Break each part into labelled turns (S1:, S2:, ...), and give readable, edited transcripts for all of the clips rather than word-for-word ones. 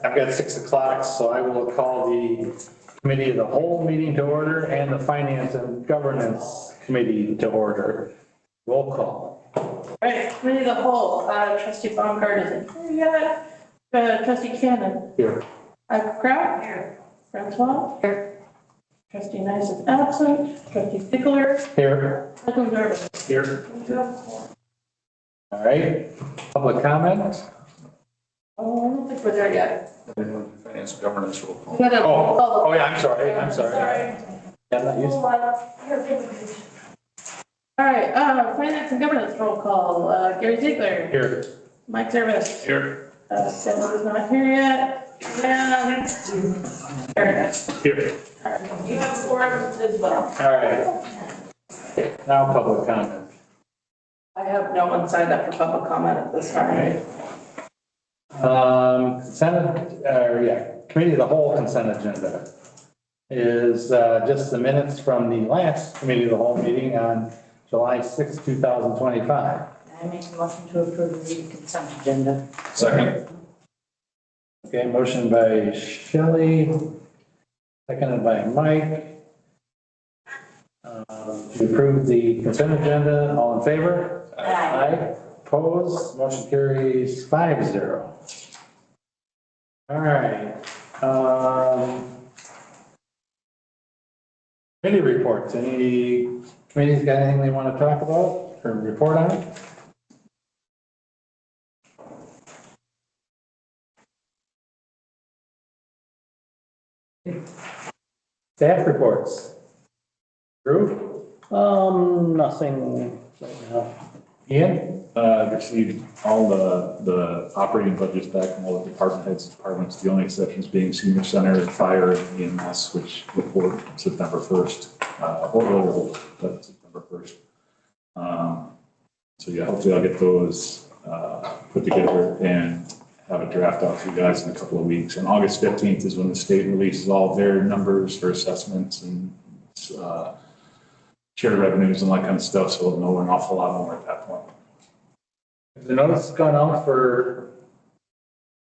S1: I've got 6 o'clock, so I will call the Committee of the Whole meeting to order and the Finance and Governance Committee to order. Roll call.
S2: All right, Committee of the Whole, Trustee Baumgart isn't here yet. Trustee Cannon.
S1: Here.
S2: Kraut. Here. Francois. Here. Trustee Nice is absent. Trustee Fickler.
S1: Here.
S2: Trustee Durbin.
S1: Here. All right. Public comment.
S2: Oh, I don't think we're there yet.
S3: Finance and governance roll call.
S1: Oh, yeah, I'm sorry.
S2: Yeah,
S1: I'm not used to
S2: All right, Finance and Governance roll call. Gary Ziegler.
S1: Here.
S2: Mike Zervis.
S3: Here.
S2: Sandra is not here yet. And Eric.
S1: Here.
S2: All right. You have 4 as well.
S1: All right. Now public comment.
S2: I have no one signed up for public comment at this time.
S1: Committee of the Whole consent agenda is just the minutes from the last Committee of the Whole meeting on July 6, 2025.
S4: I make a motion to approve the consent agenda.
S3: Second.
S1: Okay, motion by Shelley, seconded by Mike. To approve the consent agenda, all in favor? Aye. Opposed, motion carries 5-0. All right. Committee reports. Any committees got anything they want to talk about or report on? Staff reports. Drew?
S5: Nothing right now.
S1: Ian?
S3: Received all the operating budgets back from all the department heads, departments, the only exceptions being senior center and fire and EMS, which report September 1st, or earlier, but September 1st. So yeah, hopefully I'll get those put together and have a draft out for you guys in a couple of weeks. And August 15th is when the state releases all their numbers for assessments and shared revenues and that kind of stuff. So we'll know an awful lot more at that point.
S1: Has the notice gone out for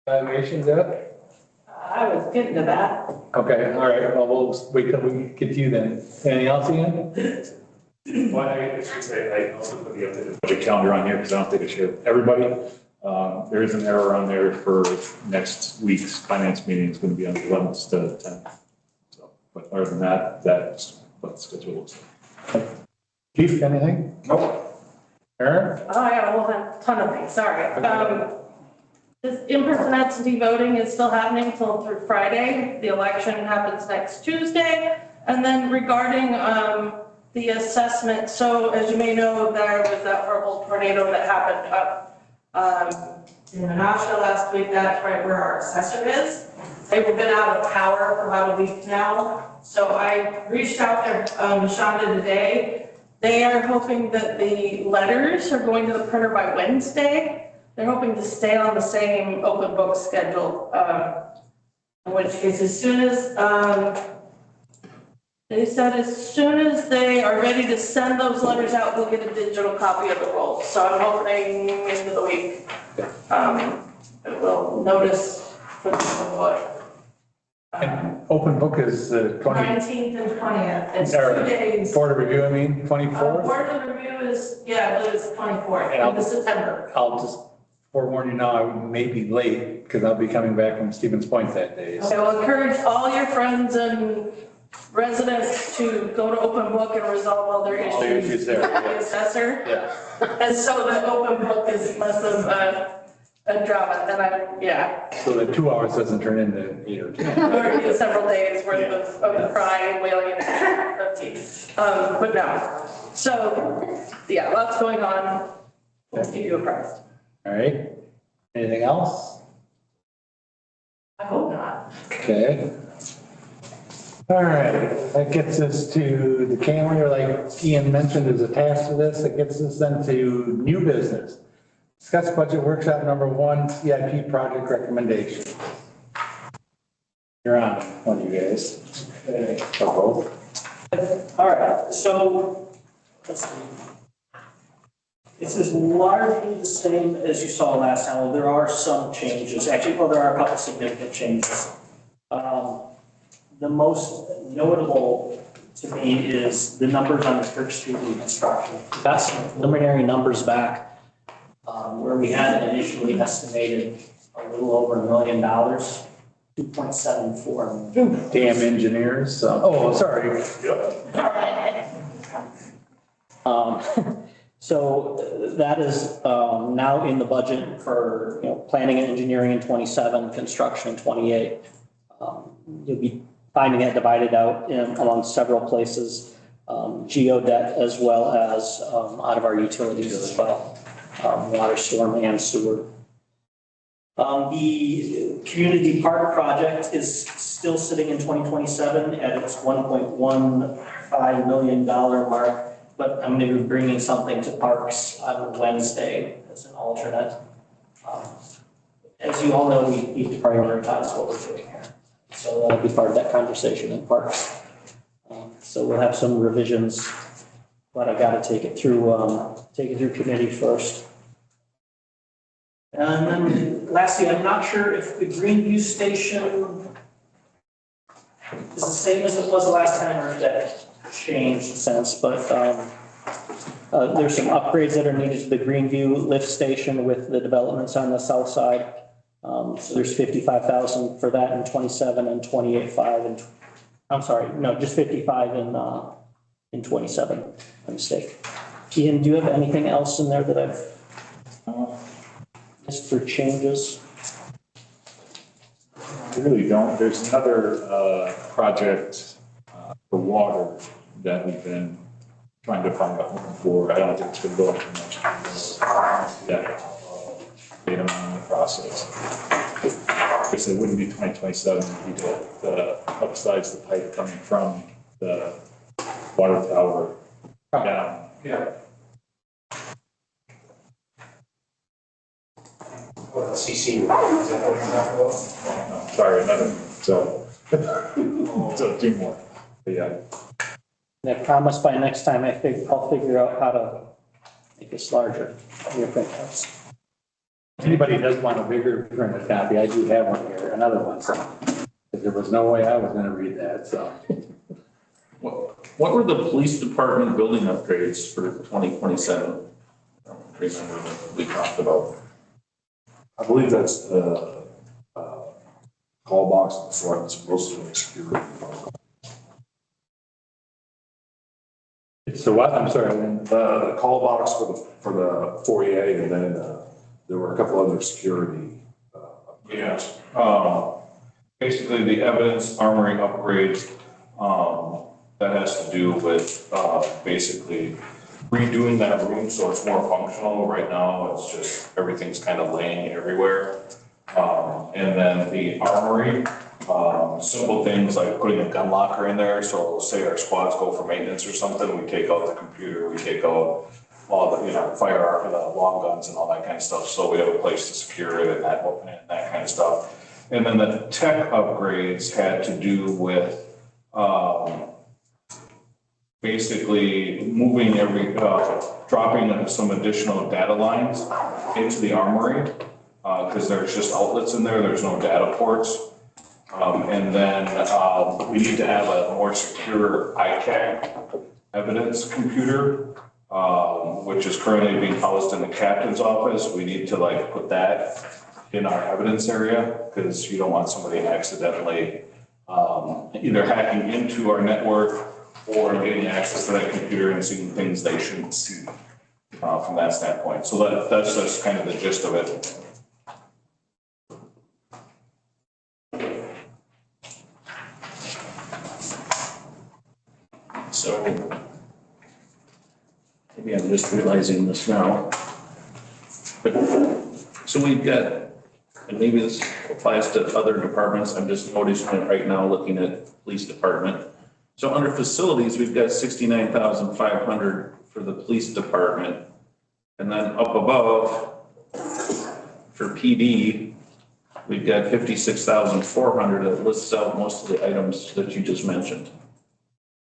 S1: evaluations yet?
S2: I was getting to that.
S1: Okay, all right. Well, we'll wait till we get to you then. Anything else, Ian?
S3: Well, I should say, I also put the updated budget calendar on here because I don't think I shared with everybody. There is an error on there for next week's finance meeting. It's going to be on the 11th instead of the 10th. So, but other than that, that's what the schedule looks like.
S1: Chief, anything?
S3: Nope.
S1: Aaron?
S2: Oh, I got a whole ton of things, sorry. This in-person absentee voting is still happening till through Friday. The election happens next Tuesday. And then regarding the assessment, so as you may know, there was that horrible tornado that happened up in Menasha last week. That's right where our assessor is. They've been out of power for about a week now. So I reached out to Shonda today. They are hoping that the letters are going to the printer by Wednesday. They're hoping to stay on the same open book schedule, in which case as soon as, they said as soon as they are ready to send those letters out, we'll get a digital copy of the roll. So I'm hoping into the week, it will notice for what.
S1: Open book is
S2: 19th and 20th. It's 2 days.
S1: Board of review, 24th?
S2: Board of review is, yeah, I believe it's 24th,
S1: And
S2: in September.
S1: I'll just forewarn you now, I may be late because I'll be coming back from Stevens Point that day.
S2: Okay, I'll encourage all your friends and residents to go to open book and resolve all their issues.
S1: All the issues there,
S2: with the assessor.
S1: Yeah.
S2: And so the open book is less of a drama than yeah.
S1: So the 2 hours doesn't turn into 8 or 10.
S2: Or several days worth of crying, wailing, and teeth. But no. So, yeah, lots going on. We'll keep you apprised.
S1: All right. Anything else?
S2: I hope not.
S1: Okay. All right. That gets us to the calendar, like Ian mentioned, is attached to this. It gets us then to new business. Discuss budget workshop number 1, CIP project recommendation. You're on, one of you guys. Okay. Or both.
S5: All right, so let's see. This is largely the same as you saw last time. There are some changes. Actually, well, there are a couple significant changes. The most notable to me is the numbers on the Church Street reconstruction. Got some preliminary numbers back where we had initially estimated a little over $1 million, 2.74 million.
S1: Damn engineers. Oh, sorry.
S5: So that is now in the budget for, planning and engineering in 27, construction in 28. You'll be finding it divided out among several places, geodet as well as out of our utilities as well, water, storm, and sewer. The community park project is still sitting in 2027 at its $1.15 million mark. But I'm going to be bringing something to parks on Wednesday as an alternate. As you all know, we need to prioritize what we're doing here. So that'll be part of that conversation in parks. So we'll have some revisions, but I got to take it through committee first. And then lastly, I'm not sure if the Greenview station is the same as it was the last time or if that changed since, but there's some upgrades that are needed to the Greenview lift station with the developments on the south side. So there's $55,000 for that in 27 and 28.5 and I'm sorry, no, just 55 in 27. My mistake. Ian, do you have anything else in there that I've missed for changes?
S3: I really don't. There's another project for water that we've been trying to find a home for. I don't think it's going to go into much. Yeah. Data in the process. I guess it wouldn't be 2027. It'd be the upsize the pipe coming from the water tower down. Yeah.
S6: CC. Is that what you're talking about?
S3: No, sorry, another. So two more. But yeah.
S5: And I promise by next time I'll figure out how to make this larger in your printouts.
S1: If anybody does want a bigger printed copy, I do have one here, another one. So there was no way I was going to read that. So
S7: what were the police department building upgrades for 2027? I don't remember what we talked about.
S6: I believe that's the call box in the front, it's supposed to be security.
S1: So what? I'm sorry.
S6: The call box for the foyer, and then there were a couple other security.
S7: Yes. Basically the evidence armory upgrades, that has to do with, basically redoing that room so it's more functional. Right now, it's just, everything's kind of laying everywhere. And then the armory, simple things like putting a gun locker in there. So say our squads go for maintenance or something, we take out the computer, we take out all the, firearm, the long guns and all that kind of stuff. So we have a place to secure it and that kind of stuff. And then the tech upgrades had to do with, basically moving dropping some additional data lines into the armory, because there's just outlets in there, there's no data ports. And then we need to have a more secure ICAC evidence computer, which is currently being housed in the captain's office. We need to put that in our evidence area, because you don't want somebody accidentally either hacking into our network or getting access to that computer and seeing things they shouldn't see from that standpoint. So that's just kind of the gist of it. So maybe I'm just realizing this now. But, so we've got, and maybe this applies to other departments, I'm just noticing it right now looking at police department. So under facilities, we've got 69,500 for the police department. And then up above for PD, we've got 56,400 that lists out most of the items that you just mentioned.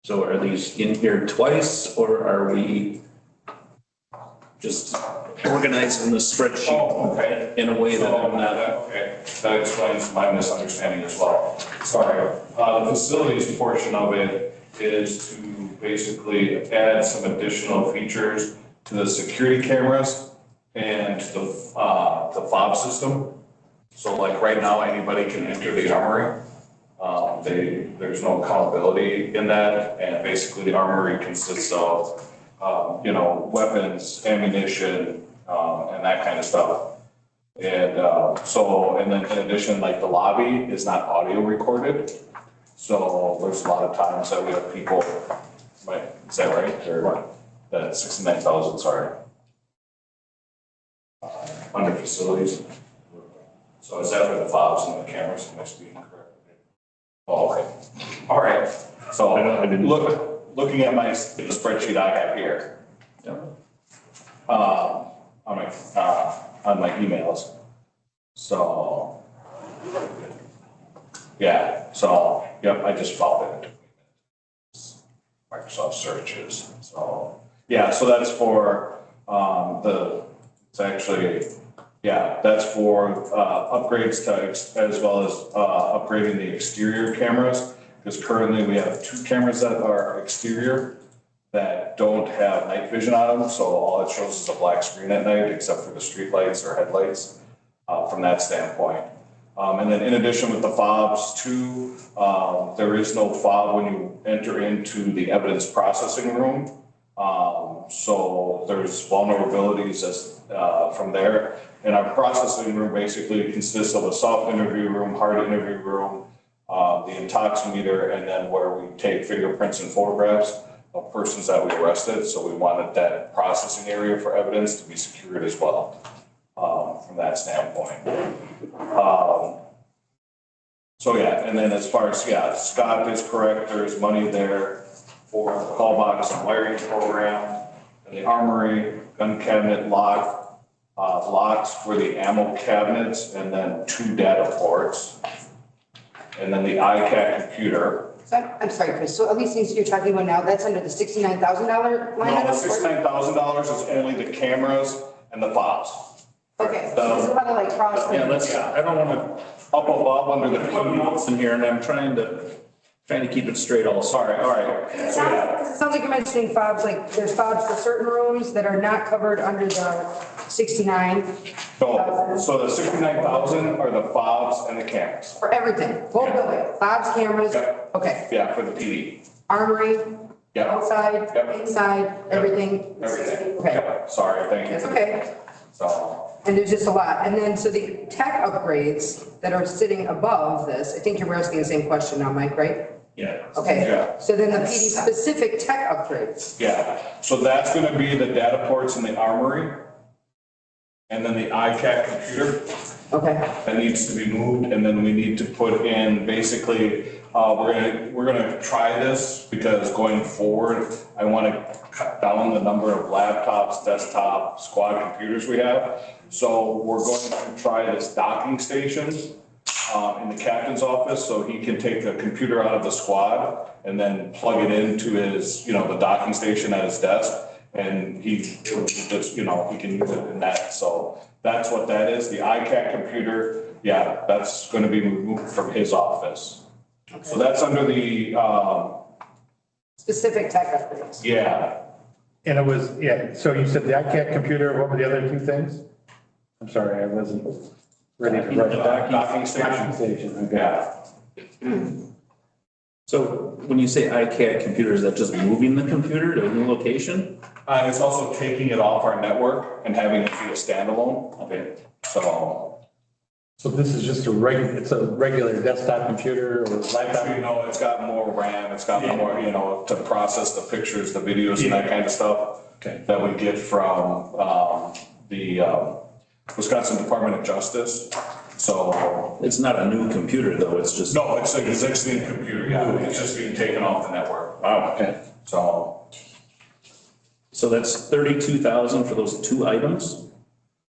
S7: So are these in here twice, or are we
S8: just organizing the spreadsheet
S7: Oh, okay.
S8: in a way that I'm not.
S7: Okay, that explains my misunderstanding as well. Sorry. The facilities portion of it is to basically add some additional features to the security cameras and the fob system. So like right now, anybody can enter the armory. There's no accountability in that, and basically the armory consists of, weapons, ammunition, and that kind of stuff. And and then in addition, like the lobby is not audio recorded. So there's a lot of times that we have people, is that right? Or that 69,000, sorry. Under facilities. So is that for the fobs and the cameras? Am I speaking correct? Oh, okay. All right. So
S3: I didn't.
S7: Looking at the spreadsheet I have here. On my emails. So, yeah, so, yep, I just followed it. Microsoft searches. So, yeah, so that's for that's for upgrades to, as well as upgrading the exterior cameras. Because currently we have 2 cameras that are exterior that don't have night vision on them. So all it shows is a black screen at night, except for the street lights or headlights from that standpoint. And then in addition with the fobs too, there is no fob when you enter into the evidence processing room. So there's vulnerabilities from there. And our processing room basically consists of a soft interview room, hard interview room, the intoximeter, and then where we take fingerprints and photographs of persons that we arrested. So we wanted that processing area for evidence to be secured as well, from that standpoint. So yeah, and then as far as, Scott is correct, there's money there for the call box and wiring program, and the armory, gun cabinet locks for the ammo cabinets, and then 2 data ports. And then the ICAT computer.
S9: So I'm sorry, Chris, so all these things you're talking about now, that's under the $69,000 line
S7: No,
S9: item?
S7: the $69,000 is only the cameras and the fobs.
S9: Okay, so there's a lot of like cross.
S8: I don't want to
S7: Up above under the
S8: notes in here, and I'm trying to keep it straight also.
S7: Sorry, all right.
S9: It sounds like you're mentioning fobs, like there's fobs for certain rooms that are not covered under the 69
S7: So the 69,000 are the fobs and the cameras.
S9: for everything, whole building, fobs, cameras,
S7: Yep.
S9: okay.
S7: Yeah, for the PD.
S9: Armory,
S7: Yep.
S9: outside,
S7: Yep.
S9: inside, everything.
S7: Everything.
S9: Okay,
S7: Yep. Sorry, thank you.
S9: that's okay.
S7: So,
S9: And there's just a lot. And then, so the tech upgrades that are sitting above this, I think you're asking the same question now, Mike, right?
S8: Yeah.
S9: Okay,
S7: Yeah.
S9: so then the PD specific tech upgrades.
S7: yeah, so that's gonna be the data ports in the armory. And then the ICAT computer.
S9: Okay,
S7: That needs to be moved, and then we need to put in, basically, we're gonna try this, because going forward, I wanna cut down the number of laptops, desktop, squad computers we have. So we're going to try this docking station, in the captain's office, so he can take a computer out of the squad and then plug it into his, the docking station at his desk. And he just, he can use it in that. So that's what that is. The ICAT computer, yeah, that's going to be removed from his office. Okay. So that's under the,
S9: specific tech upgrades.
S7: yeah.
S1: And it was, so you said the ICAT computer, what were the other 2 things? I'm sorry, I wasn't ready to write it down.
S7: Docking station.
S1: Docking station, okay.
S7: Yeah.
S8: So when you say ICAT computer, is that just moving the computer to a new location?
S7: It's also taking it off our network and having it be a standalone. Okay.
S1: So this is just it's a regular desktop computer or laptop?
S7: Actually, it's got more RAM, it's got more, to process the pictures, the videos and that kind of stuff.
S1: Okay.
S7: That we get from, the, Wisconsin Department of Justice. So.
S8: It's not a new computer though, it's just.
S7: No, it's an existing computer, yeah. It's just being taken off the network.
S8: Wow, okay. So that's 32,000 for those 2 items?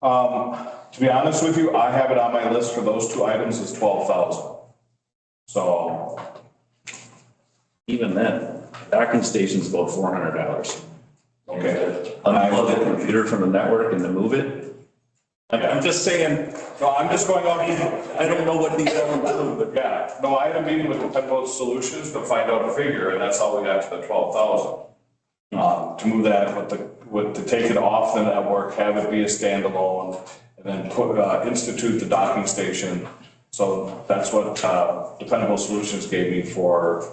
S7: To be honest with you, I have it on my list for those 2 items is 12,000. So.
S8: Even then, docking station's about $400.
S7: Okay.
S8: unplug the computer from the network and then move it? I'm just saying,
S7: No, I'm just going off,
S8: I don't know what these all do.
S7: yeah, no, I had a meeting with Dependable Solutions to find out a figure, and that's how we got to the 12,000. To move that to take it off the network, have it be a standalone, and then institute the docking station. So that's what, Dependable Solutions gave me for,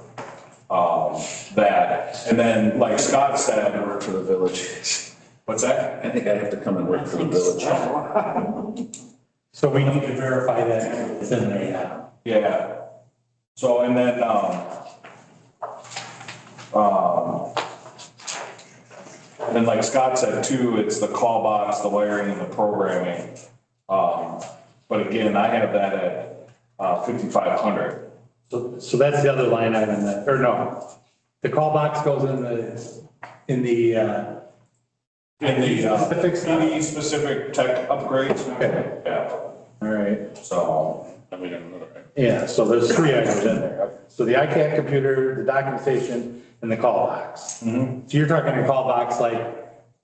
S7: that. And then, like Scott said,
S8: Work for the village.
S7: what's that?
S8: I think I have to come and work for the village.
S1: So we need to verify that it's in there now.
S7: Yeah. So, and then, and like Scott said too, it's the call box, the wiring and the programming. But again, I have that at, 5,500.
S1: So that's the other line item that, or no, the call box goes in the specific stuff?
S7: PD specific tech upgrades.
S1: Okay.
S7: Yeah,
S1: All right.
S7: so, I mean, another.
S1: Yeah, so there's 3 items in there. So the ICAT computer, the docking station, and the call box.
S7: Mm-hmm.
S1: So you're talking a call box like,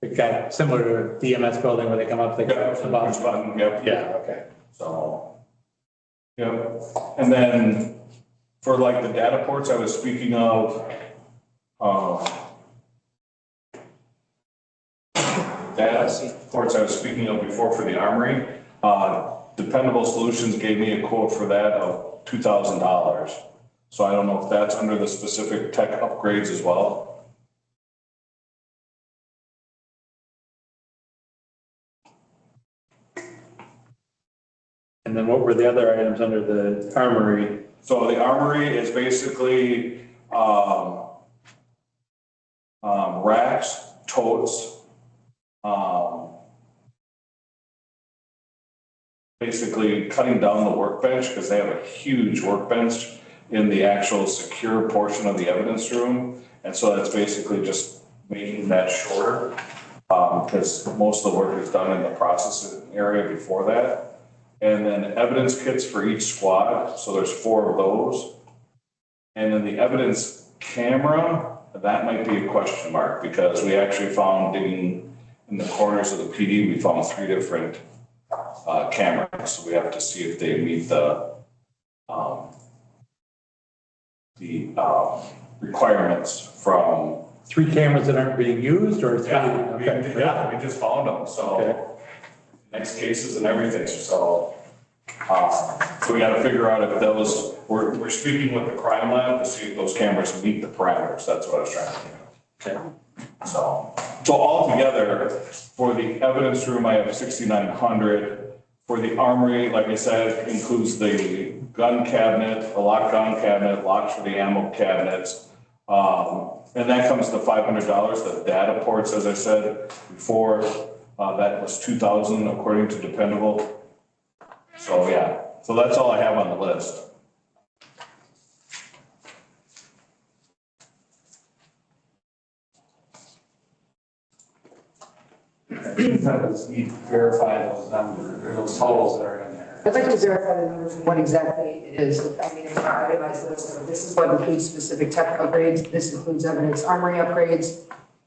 S1: it got similar to the EMS building where they come up, they go push the button.
S7: Yep.
S1: Yeah, okay.
S7: So, yep. And then for like the data ports I was speaking of, data ports I was speaking of before for the armory, Dependable Solutions gave me a quote for that of $2,000. So I don't know if that's under the specific tech upgrades as well.
S1: And then what were the other items under the armory?
S7: So the armory is basically, racks, totes, basically cutting down the workbench because they have a huge workbench in the actual secure portion of the evidence room. And so that's basically just making that shorter because most of the work is done in the processing area before that. And then evidence kits for each squad. So there's 4 of those. And then the evidence camera, that might be a question mark because we actually found digging in the corners of the PD, we found 3 different cameras. So we have to see if they meet the requirements from.
S1: 3 cameras that aren't being used or 3?
S7: Yeah, we just found them. So
S1: Okay.
S7: next cases and everything. So we got to figure out if those, we're speaking with the crime lab to see if those cameras meet the parameters. That's what I was trying to do.
S1: Okay.
S7: So altogether, for the evidence room, I have 6,900. For the armory, like I said, includes the gun cabinet, the lock gun cabinet, locks for the ammo cabinets. And that comes to $500. The data ports, as I said before, that was 2,000 according to Dependable. So yeah, so that's all I have on the list.
S1: Because you verify those numbers, or those totals that are in there.
S9: I'd like to verify the numbers, what exactly it is. I mean, I realize this is what includes specific tech upgrades, this includes evidence armory upgrades.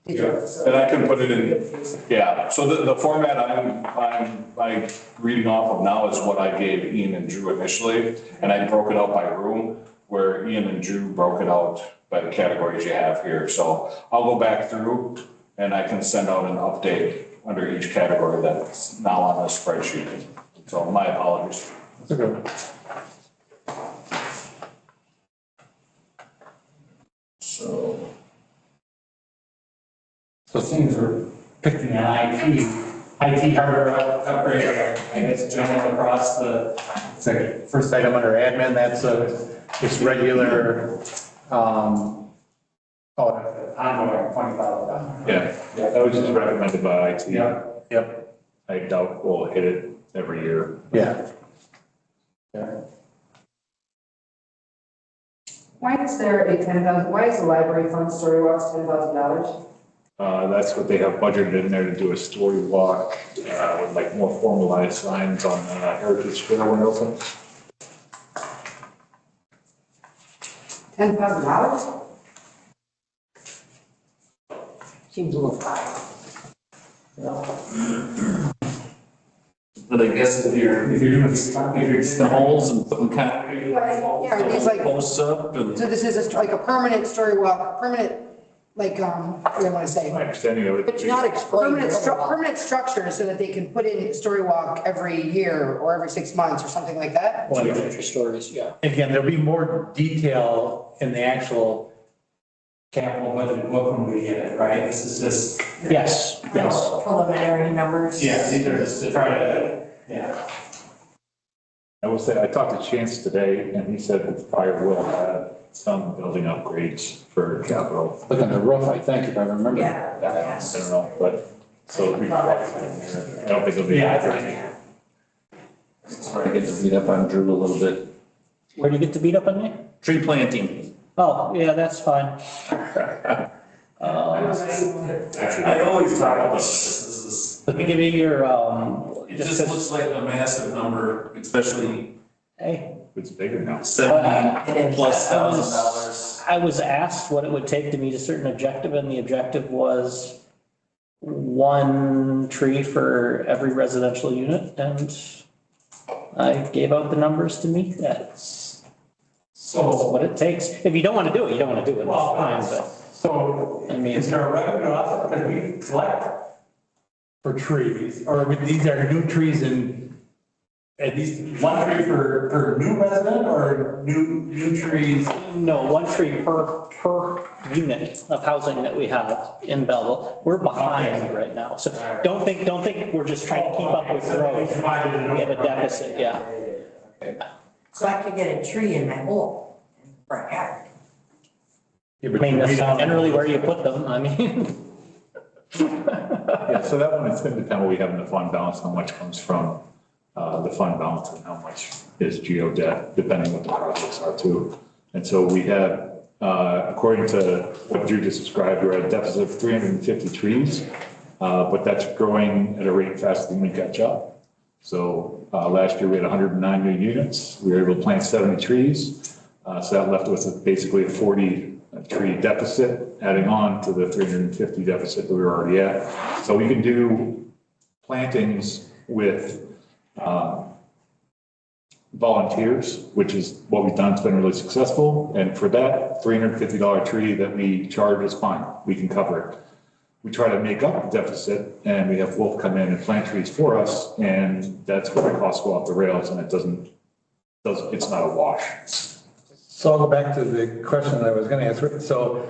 S7: And I can put it in, yeah, so the format I'm reading off of now is what I gave Ian and Drew initially, and I broke it out by room, where Ian and Drew broke it out by the categories you have here. So I'll go back through and I can send out an update under each category that's now on the spreadsheet. So my apologies.
S1: Okay. So things we're picking an IT hardware upgrade, I guess, general across the, it's like first item under admin, that's just regular, call it ongoing $20,000.
S3: Yeah, that was just recommended by IT.
S1: Yep.
S3: I doubt we'll hit it every year.
S1: Yeah. Yeah.
S9: Why is there a 10,000, why is the library fund story walks $10,000?
S3: That's what they have budgeted in there to do a story walk, with like more formalized signs on Heritage Square windows.
S9: $10,000? Seems a little high.
S8: But I guess if you're doing the holes and putting concrete,
S9: Yeah, these like,
S8: posts up and.
S9: so this is like a permanent story walk, permanent, like, what do I want to say?
S3: My understanding of it.
S9: But not permanent structure so that they can put in story walk every year or every 6 months or something like that?
S5: One of the stories, yeah.
S1: Again, there'll be more detail in the actual capital budget book when we get it, right? This is just.
S5: Yes, yes.
S4: Preliminary numbers.
S1: Yeah, these are just to try to, yeah.
S3: I will say, I talked to Chance today, and he said the fire will have some building upgrades for capital.
S1: Look on the roof, I think, if I remember.
S4: Yeah.
S3: I don't know, but, so I don't think it'll be.
S8: Sorry, I get to beat up on Drew a little bit.
S5: Where do you get to beat up on me?
S8: Tree planting.
S5: Oh, yeah, that's fine.
S6: I always talk about this.
S5: Let me give you your,
S8: It just looks like a massive number, especially
S5: hey.
S3: It's bigger now.
S8: $70,000+.
S5: I was asked what it would take to meet a certain objective, and the objective was 1 tree for every residential unit, and I gave out the numbers to meet that. So what it takes. If you don't want to do it, you don't want to do it. That's fine, but
S1: So,
S5: I mean,
S1: is there a revenue off, because we collect for trees, or these are new trees in, at least 1 tree per new resident, or new trees?
S5: no, 1 tree per unit of housing that we have in Belleville. We're behind right now. So don't think we're just trying to keep up with growth. We have a deficit, yeah.
S4: So I could get a tree in my hole in the front yard.
S1: Yeah,
S5: I
S1: but
S5: mean, that's
S1: down-
S5: generally where you put them, I mean.
S3: Yeah, so that one, it's going to depend what we have in the fund balance, how much comes from the fund balance and how much is geo debt, depending what the projects are too. And so we had, according to what Drew just described, we're at a deficit of 350 trees, but that's growing at a rate faster than we catch up. So last year we had 109 new units. We were able to plant 70 trees. So that left us with basically a 40 tree deficit, adding on to the 350 deficit that we were already at. So we can do plantings with volunteers, which is what we've done. It's been really successful. And for that $350 tree that we charge is fine. We can cover it. We try to make up the deficit, and we have Wolf come in and plant trees for us, and that's where the costs go off the rails, and it's not a wash.
S1: So I'll go back to the question that I was going to ask. So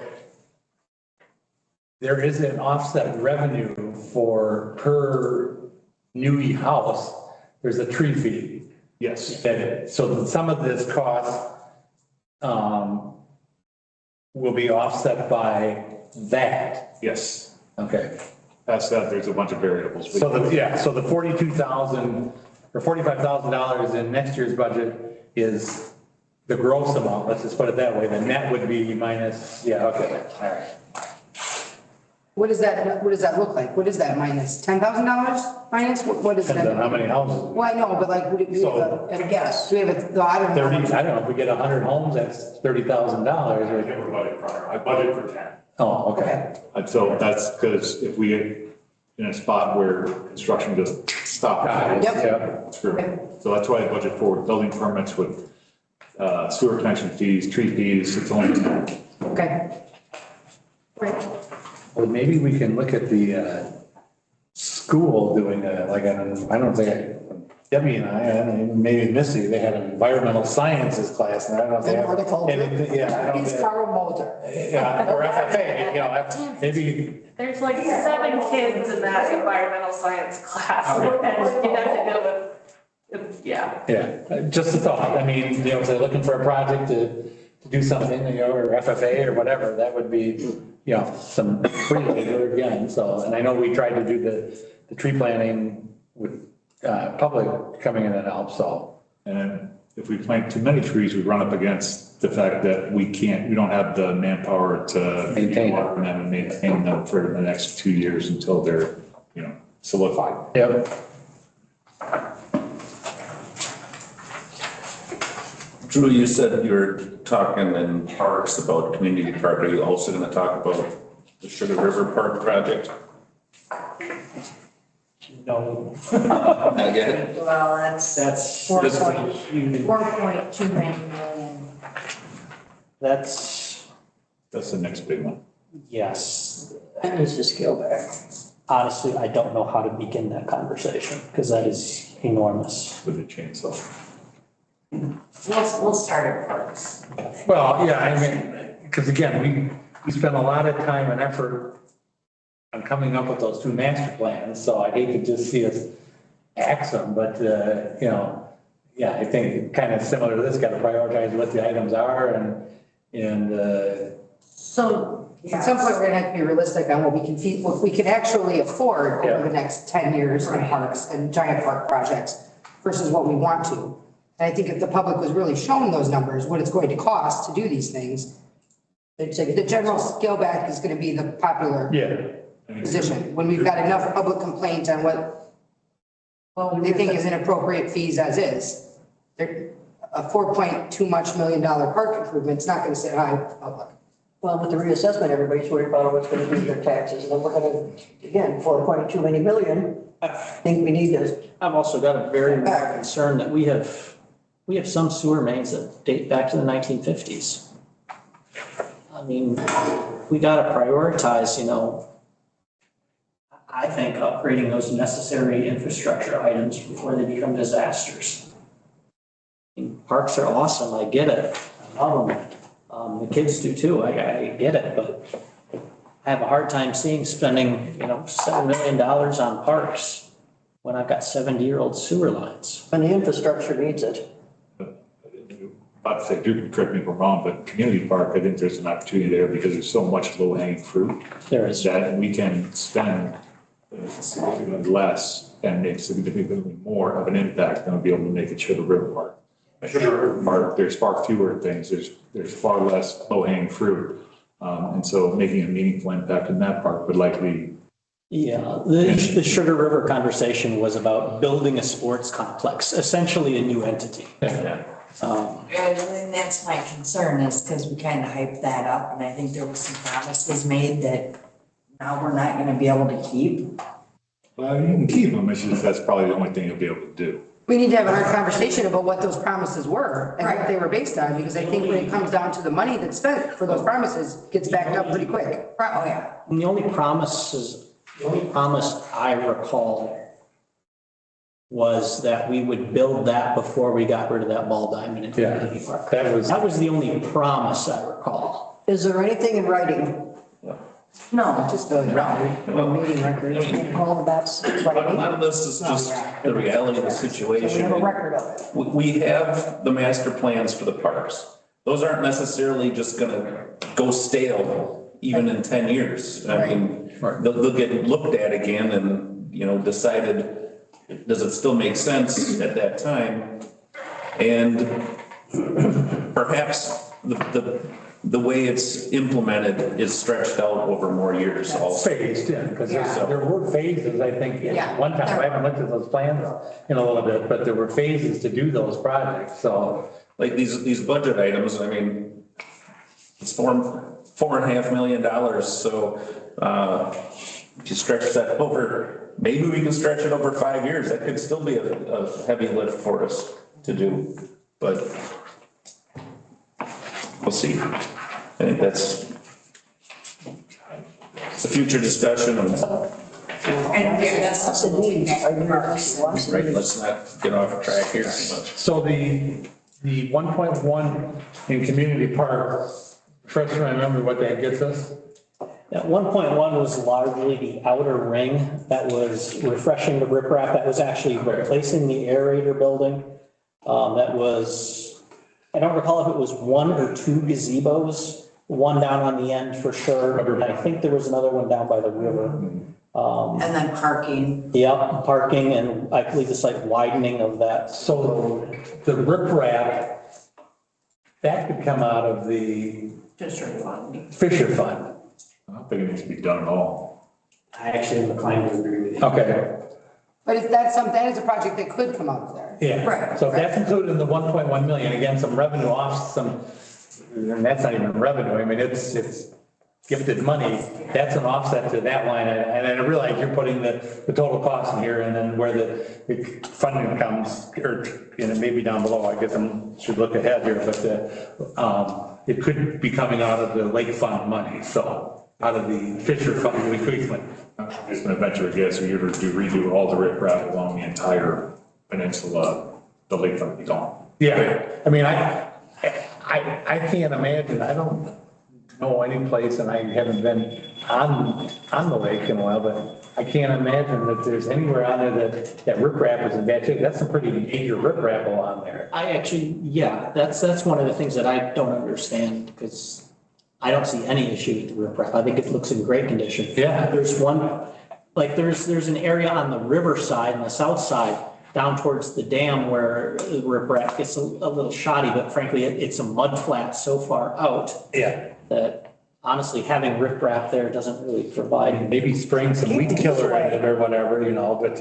S1: there is an offset revenue for per new house, there's a tree fee.
S3: Yes.
S1: So some of this cost will be offset by that.
S3: Yes.
S1: Okay.
S3: Past that, there's a bunch of variables.
S1: So the $42,000 or $45,000 in next year's budget is the gross amount, let's just put it that way. The net would be minus, yeah, okay, all right.
S9: What does that look like? What is that minus? $10,000 minus? What is
S1: Depends on how
S9: that?
S1: many houses.
S9: Well, I know, but like, would it be
S1: So-
S9: at a guess? Do we have a, no, I don't
S1: 30,
S9: know.
S1: I don't know, if we get 100 homes, that's $30,000 or.
S3: I budget for 10.
S1: Oh, okay.
S3: And so that's because if we get in a spot where construction just stops.
S9: Yep.
S1: Yeah.
S3: Screw. So that's why I budget for building permits with sewer connection fees, tree fees, it's only.
S9: Okay. Right.
S1: Well, maybe we can look at the school doing I don't think, Debbie and I, don't maybe Missy, they had an environmental sciences class, and I don't know if they
S9: And
S1: have.
S9: horticulture.
S1: anything- Yeah, I don't.
S9: It's Carl Mulder.
S1: Yeah, or FFA, you know, maybe,
S2: There's like 7 kids in that environmental science class, and you have to deal with,
S1: yeah, just a thought. I mean, you know, if they're looking for a project to do something, you know, or FFA or whatever, that would be, you know, some free labor again, so, and I know we tried to do the tree planting with public coming in and help, so.
S3: And if we plant too many trees, we run up against the fact that we don't have the manpower to
S1: Maintain it.
S3: water them and maintain them for the next 2 years until they're, you know, solidified.
S1: Yep.
S8: Drew, you said you were talking in parks about community park. Are you also going to talk about the Sugar River Park project?
S5: No,
S8: Again,
S4: Well, that's
S5: that's,
S4: 4.2 million.
S5: that's,
S3: That's the next big one.
S5: yes.
S10: That needs to scale back.
S5: Honestly, I don't know how to begin that conversation because that is enormous.
S3: With the chainsaw.
S4: We'll start at parks.
S1: Well, yeah, I mean, because again, we spent a lot of time and effort on coming up with those two master plans, so I'd hate to just see us axe them, but, you know, yeah, I think kind of similar to this, got to prioritize what the items are and,
S4: So,
S9: At some point, we're gonna have to be realistic on what we can actually afford over the next 10 years in parks and giant park projects versus what we want to. And I think if the public was really shown those numbers, what it's going to cost to do these things,
S10: They'd say,
S9: the general scale back is gonna be the popular
S1: yeah.
S9: position. When we've got enough public complaint on what they think is inappropriate fees as is, a $4.2 million park improvement's not gonna sit high with the public.
S10: well, with the reassessment, everybody's worried about what's gonna do with their taxes, and then we're gonna, again, 4.2 million. I think we need to,
S5: I've also got a very real concern that we have some sewer mains that date back to the 1950s. I mean, we gotta prioritize, you know, I think upgrading those necessary infrastructure items before they become disasters. I mean, parks are awesome, I get it, I love them. The kids do too, I get it, but I have a hard time seeing spending, you know, $7 million on parks when I've got 70-year-old sewer lines.
S10: and the infrastructure needs it.
S3: About to say, do correct me if I'm wrong, but community park, I think there's an opportunity there because there's so much low hanging fruit
S5: There is.
S3: that we can spend significantly less and make significantly more of an impact than we'll be able to make at Sugar River Park. At Sugar River Park, there's far fewer things, there's far less low hanging fruit. And so making a meaningful impact in that park would likely.
S5: Yeah, the Sugar River conversation was about building a sports complex, essentially a new entity.
S4: And that's my concern is because we kind of hyped that up and I think there was some promises made that now we're not going to be able to keep.
S3: Well, you can keep them, it's just that's probably the only thing you'll be able to do.
S9: We need to have a hard conversation about what those promises were and what they were based on, because I think when it comes down to the money that's spent for those promises, it gets backed up pretty quick.
S4: Oh, yeah.
S5: And the only promise I recall was that we would build that before we got rid of that ball diamond in Community Park. That was the only promise I recall.
S10: Is there anything in writing?
S4: No.
S9: Just a meeting record.
S10: All of that's
S8: a
S10: writing?
S8: lot of this is just the reality of the
S10: So we
S8: situation.
S10: have a record of it.
S8: We have the master plans for the parks. Those aren't necessarily just gonna go stale even in 10 years. I mean, they'll get looked at again and, you know, decided, does it still make sense at that time? And perhaps the way it's implemented is stretched out over more years also.
S1: Phased in, because there were phases, I think, at one time, I haven't looked at those plans in a little bit, but there were phases to do those projects, so.
S8: Like these budget items, I mean, it's $4.5 million, so, if you stretch that over, maybe we can stretch it over 5 years, that could still be a heavy lift for us to do, but we'll see. I think that's a future discussion
S4: And that's
S10: The needs are yours.
S8: right, let's not get off track here too much.
S1: So the 1.1 in community park, first I remember what that gets us?
S5: That 1.1 was largely the outer ring that was refreshing the riprap, that was actually replacing the aerator building. That was, I don't recall if it was 1 or 2 gazebos, one down on the end for sure. And I think there was another one down by the river.
S4: And then parking.
S5: Yeah, parking and I believe it's like widening of that.
S1: So the riprap, that could come out of the
S4: District fund.
S1: Fisher Fund.
S3: I don't think it needs to be done at all.
S5: I actually am inclined to agree with you.
S1: Okay.
S9: But if that's that is a project that could come out of there.
S1: Yeah.
S4: Right.
S1: So if that's included in the 1.1 million, again, some revenue off, and that's not even revenue, I mean, it's gifted money, that's an offset to that line. And I realize you're putting the total cost in here and then where the funding comes, or, you know, maybe down below, I guess I should look ahead here, but it could be coming out of the lake fund money, so out of the Fisher Fund Recreation.
S3: It's been a venture guess, we were to redo all the riprap along the entire peninsula, the lakefront would be gone.
S1: Yeah, I mean, I can't imagine, I don't know any place, and I haven't been on the lake in a while, but I can't imagine that there's anywhere on there that riprap is in bad shape. That's some pretty major riprap along there.
S5: I actually, yeah, that's one of the things that I don't understand, because I don't see any issue with the riprap. I think it looks in great condition.
S1: Yeah.
S5: There's one, like, there's an area on the river side, on the south side, down towards the dam where the riprap gets a little shoddy, but frankly, it's a mud flat so far out.
S1: Yeah.
S5: That honestly, having riprap there doesn't really provide.
S1: Maybe spraying some weed killer in it or whatever, you know, but,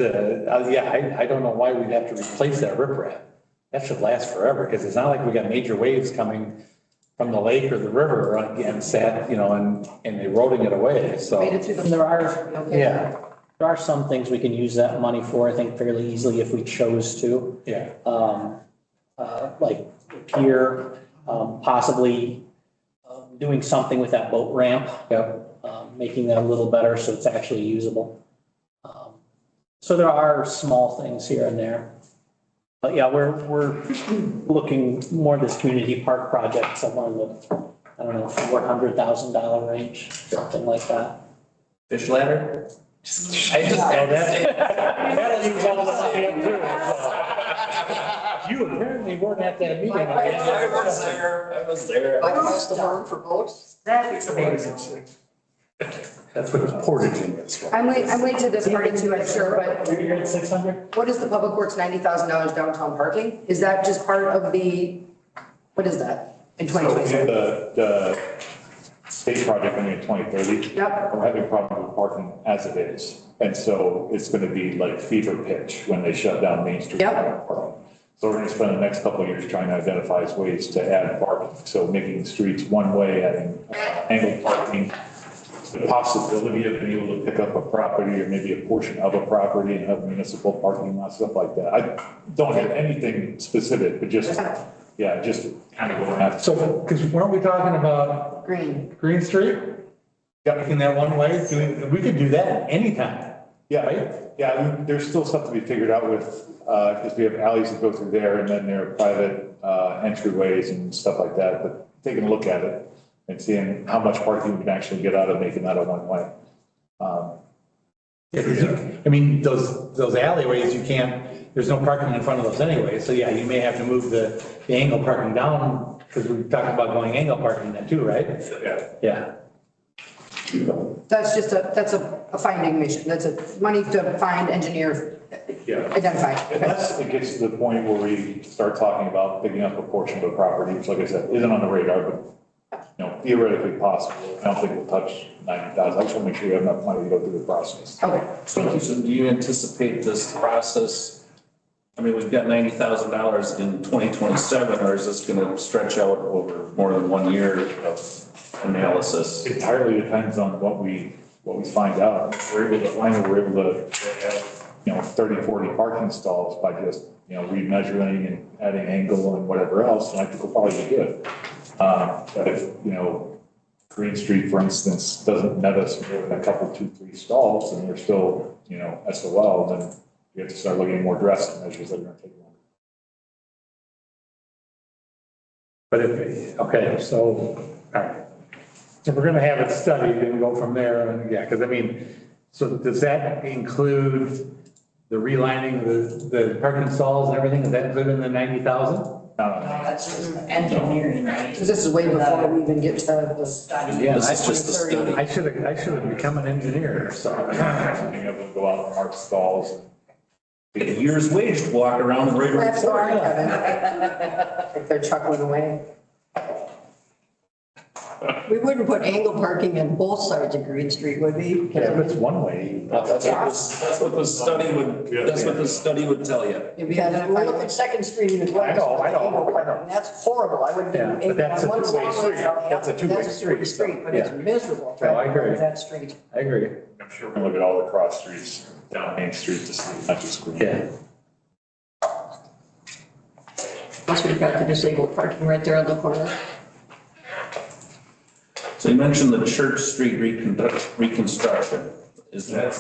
S1: yeah, I don't know why we'd have to replace that riprap. That should last forever, because it's not like we got major waves coming from the lake or the river and sat, you know, and eroding it away, so.
S9: Made it through
S5: And there are,
S1: Yeah,
S5: there are some things we can use that money for, I think, fairly easily if we chose to.
S1: yeah.
S5: Like pier, possibly doing something with that boat ramp.
S1: Yep.
S5: Making that a little better so it's actually usable. So there are small things here and there. But yeah, we're looking more at this community park project, somewhere in the, I don't know, $400,000 range, something like that.
S8: Fish ladder?
S1: I just, that'll use all the money up too. You apparently weren't at that meeting.
S8: I was there.
S10: Like across the farm for boats?
S4: That's amazing.
S6: That's what the portage is.
S9: I'm late to this party too, I'm sure, but
S5: You're at 600?
S9: what is the Public Works $90,000 downtown parking? Is that just part of the, what is that in
S3: So
S9: 2027?
S3: the state project in 2030.
S9: Yep.
S3: We're having problems with parking as it is. And so it's going to be like fever pitch when they shut down Main Street.
S9: Yep.
S3: So we're going to spend the next couple of years trying to identify ways to add parking. So making the streets one way, adding angled parking, the possibility of being able to pick up a property or maybe a portion of a property and have municipal parking lot, stuff like that. I don't have anything specific, but just, yeah, just kind of going after.
S1: So, because weren't we talking about
S9: Green.
S1: Street? Making that one way, we could do that anytime.
S3: Yeah, right? Yeah, I mean, there's still stuff to be figured out with, because we have alleys that go through there and then there are private entryways and stuff like that, but taking a look at it and seeing how much parking we can actually get out of making that a one-way.
S1: Yeah, 'cause I mean, those alleyways, you can't, there's no parking in front of those anyway, so yeah, you may have to move the angle parking down, because we talked about going angle parking then too, right?
S3: Yeah.
S1: Yeah.
S9: That's just that's a finding mission. That's a money to find, engineer,
S3: Yeah.
S9: identify.
S3: Unless it gets to the point where we start talking about picking up a portion of a property, which like I said, isn't on the radar, but you know, theoretically possible. I don't think we'll touch 90,000. I just want to make sure we have enough money to go through the process.
S9: Okay.
S8: So do you anticipate this process? I mean, we've got $90,000 in 2027, or is this going to stretch out over more than 1 year of analysis?
S3: It entirely depends on what we find out. If we're able to find it, we're able to have, you know, 30, 40 parking stalls by just, you know, remeasuring and adding angle and whatever else, and I think we'll probably be good. But if, you know, Green Street, for instance, doesn't net us more than a couple, 2, 3 stalls, and we're still, you know, SOL, then we have to start looking at more drastic measures that are going to take longer.
S1: But if, okay, so, all right. So we're gonna have it studied and go from there, and yeah, because I mean, so does that include the relining, the parking stalls and everything? Is that included in the 90,000?
S4: No, that's just engineering, right?
S9: Because this is way before we even get to the study.
S1: Yeah,
S8: This is just the study.
S1: I should have become an engineer, so.
S3: Being able to go out and mark stalls.
S8: Get a year's wage to walk around and write a
S9: That's
S8: report.
S9: all right, Kevin. If they're chuckling away.
S10: We wouldn't put angle parking on both sides of Green Street, would we?
S1: Yeah, if it's one way.
S8: That's what the study would tell you.
S10: Because we're looking at Second Street as well.
S1: I know.
S10: And that's horrible. I wouldn't do
S1: Yeah, but
S10: angle
S1: that's a
S10: on one
S1: two-way
S10: side.
S1: street. That's a two-way street.
S10: Street, but it's
S1: Yeah.
S10: miserable
S1: No, I
S10: trying to
S1: agree.
S10: go that street.
S1: I agree.
S3: I'm sure we're gonna look at all the cross streets down Main Street to see, not just Green.
S1: Yeah.
S10: Plus we've got the disabled parking right there on the corner.
S8: So you mentioned the Church Street reconstruction. Is that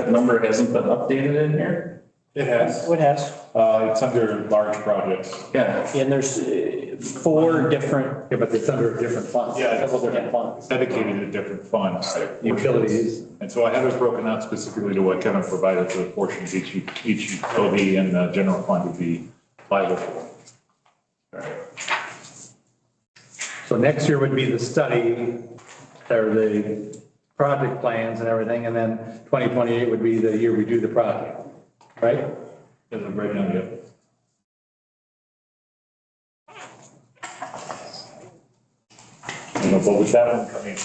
S8: number hasn't been updated in here?
S3: It has.
S5: It has,
S3: It's under large projects.
S8: Yeah.
S5: and there's 4 different,
S1: Yeah, but it's under a different fund.
S3: Yeah.
S1: Several different funds.
S3: Dedicated to different funds.
S1: Utilities.
S3: And so I have it broken out specifically to what Kevin provided for the portions each utility and the general fund would be liable for.
S1: So next year would be the study, or the project plans and everything, and then 2028 would be the year we do the project, right?
S3: As of right now, yep. You know, but with that one coming,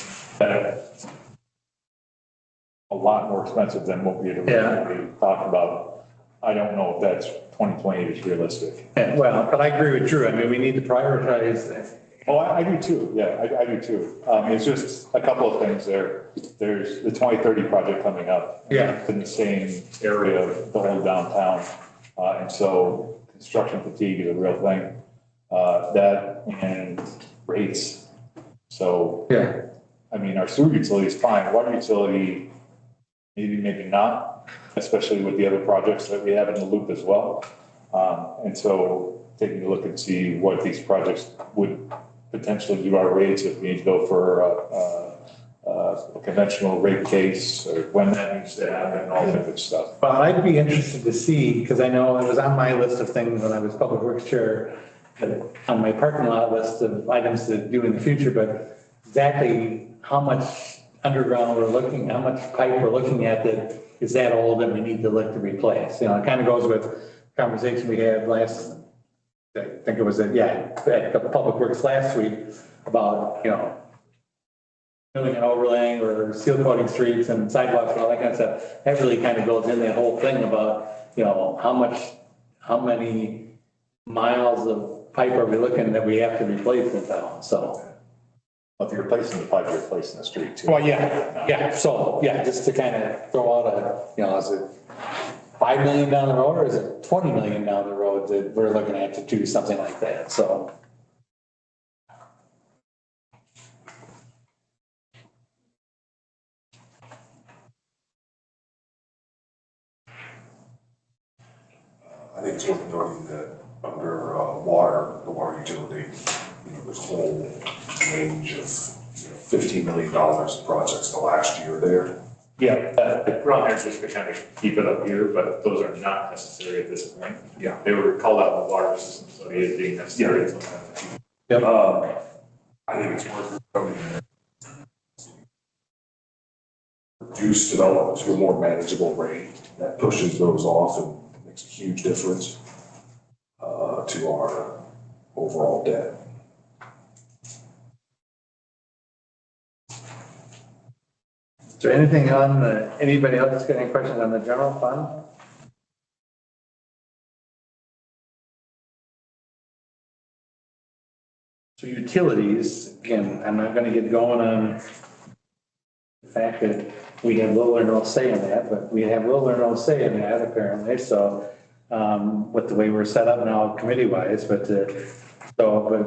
S3: a lot more expensive than what we had originally talked about. I don't know if that's 2028 is realistic.
S1: Yeah, well, but I agree with Drew. I mean, we need to prioritize.
S3: Oh, I do too. Yeah, I do too. It's just a couple of things there. There's the 2030 project coming up.
S1: Yeah.
S3: In the same area of the whole downtown. And so construction fatigue is a real thing. That and rates. So,
S1: Yeah.
S3: I mean, our sewer utility is fine. Water utility, maybe not, especially with the other projects that we have in the loop as well. And so taking a look and see what these projects would potentially do our rates if we need to go for a conventional rate case or when that needs to happen and all that good stuff.
S1: Well, I'd be interested to see, because I know it was on my list of things when I was public works chair, on my parking lot list of items to do in the future, but exactly how much underground we're looking, how much pipe we're looking at that is that old and we need to look to replace. You know, it kind of goes with conversation we had last, I think it was at the Public Works last week about, building and overlaying or seal coating streets and sidewalks and all that kind of stuff. That really kind of goes in that whole thing about, how many miles of pipe are we looking that we have to replace in town, so.
S3: If you're replacing the pipe, you're replacing the street too.
S1: Well, so, just to kind of throw out is it $5 million down the road or is it 20 million down the road that we're looking at to do something like that, so.
S6: I think it's worth noting that under the water utility, there's a whole range of $15 million of projects the last year there.
S3: Yeah, around there just to kind of keep it up here, but those are not necessary at this point.
S6: Yeah.
S3: They were called out in the water system, so it is being necessary.
S6: I think it's worth noting that reduce development to a more manageable rate that pushes those off and makes a huge difference to our overall debt.
S1: Is there anything on anybody else got any questions on the general fund? So utilities, again, I'm not gonna get going on the fact that we have little or no say in that, but we have little or no say in that apparently, so, with the way we're set up now committee-wise, but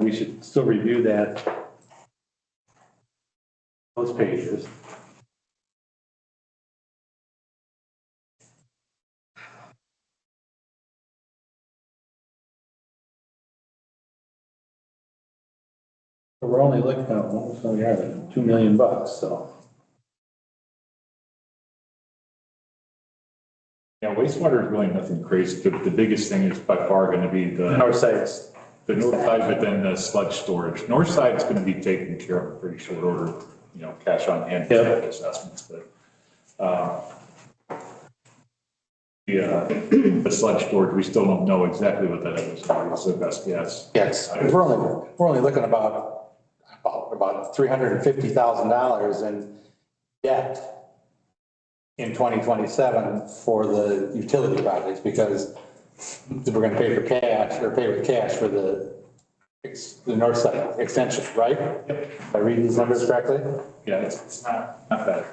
S1: we should still review those pages. We're only looking at, $2 million, so.
S3: Yeah, wastewater is really nothing crazy. The biggest thing is by far going to be the
S1: North side's
S3: the north side, but then the sludge storage. North side is going to be taken care of in pretty short order, cash on hand assessments, but the sludge storage, we still don't know exactly what that is. It's the best guess.
S1: Yes, we're only looking about about $350,000 in debt in 2027 for the utility projects, because we're gonna pay for cash, or pay with cash for the north side extension, right? Yep. If I read these numbers correctly?
S3: Yeah, it's not bad.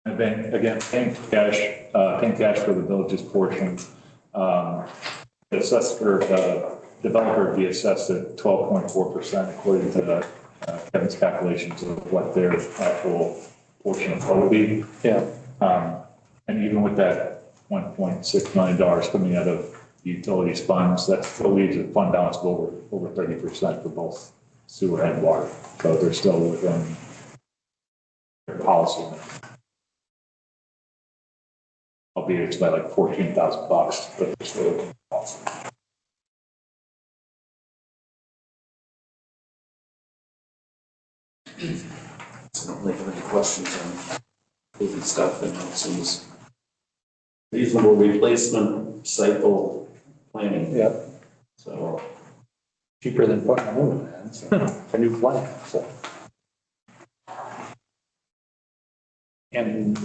S3: And then, again, paying cash for the village's portion. The assessor, the developer would be assessed at 12.4% according to Kevin's calculations of what their actual portion of flow would be.
S1: Yeah.
S3: And even with that $1.6 million coming out of utilities funds, that still leaves a fund balance of over 30% for both sewer and water. So they're still within their policy. Albeit it's by like $14,000, but they're still within the policy.
S8: So I don't really have any questions on moving stuff, and it seems reasonable replacement cycle planning.
S1: Yep.
S8: So
S1: Cheaper than putting a new one in, so, a new plant, so. And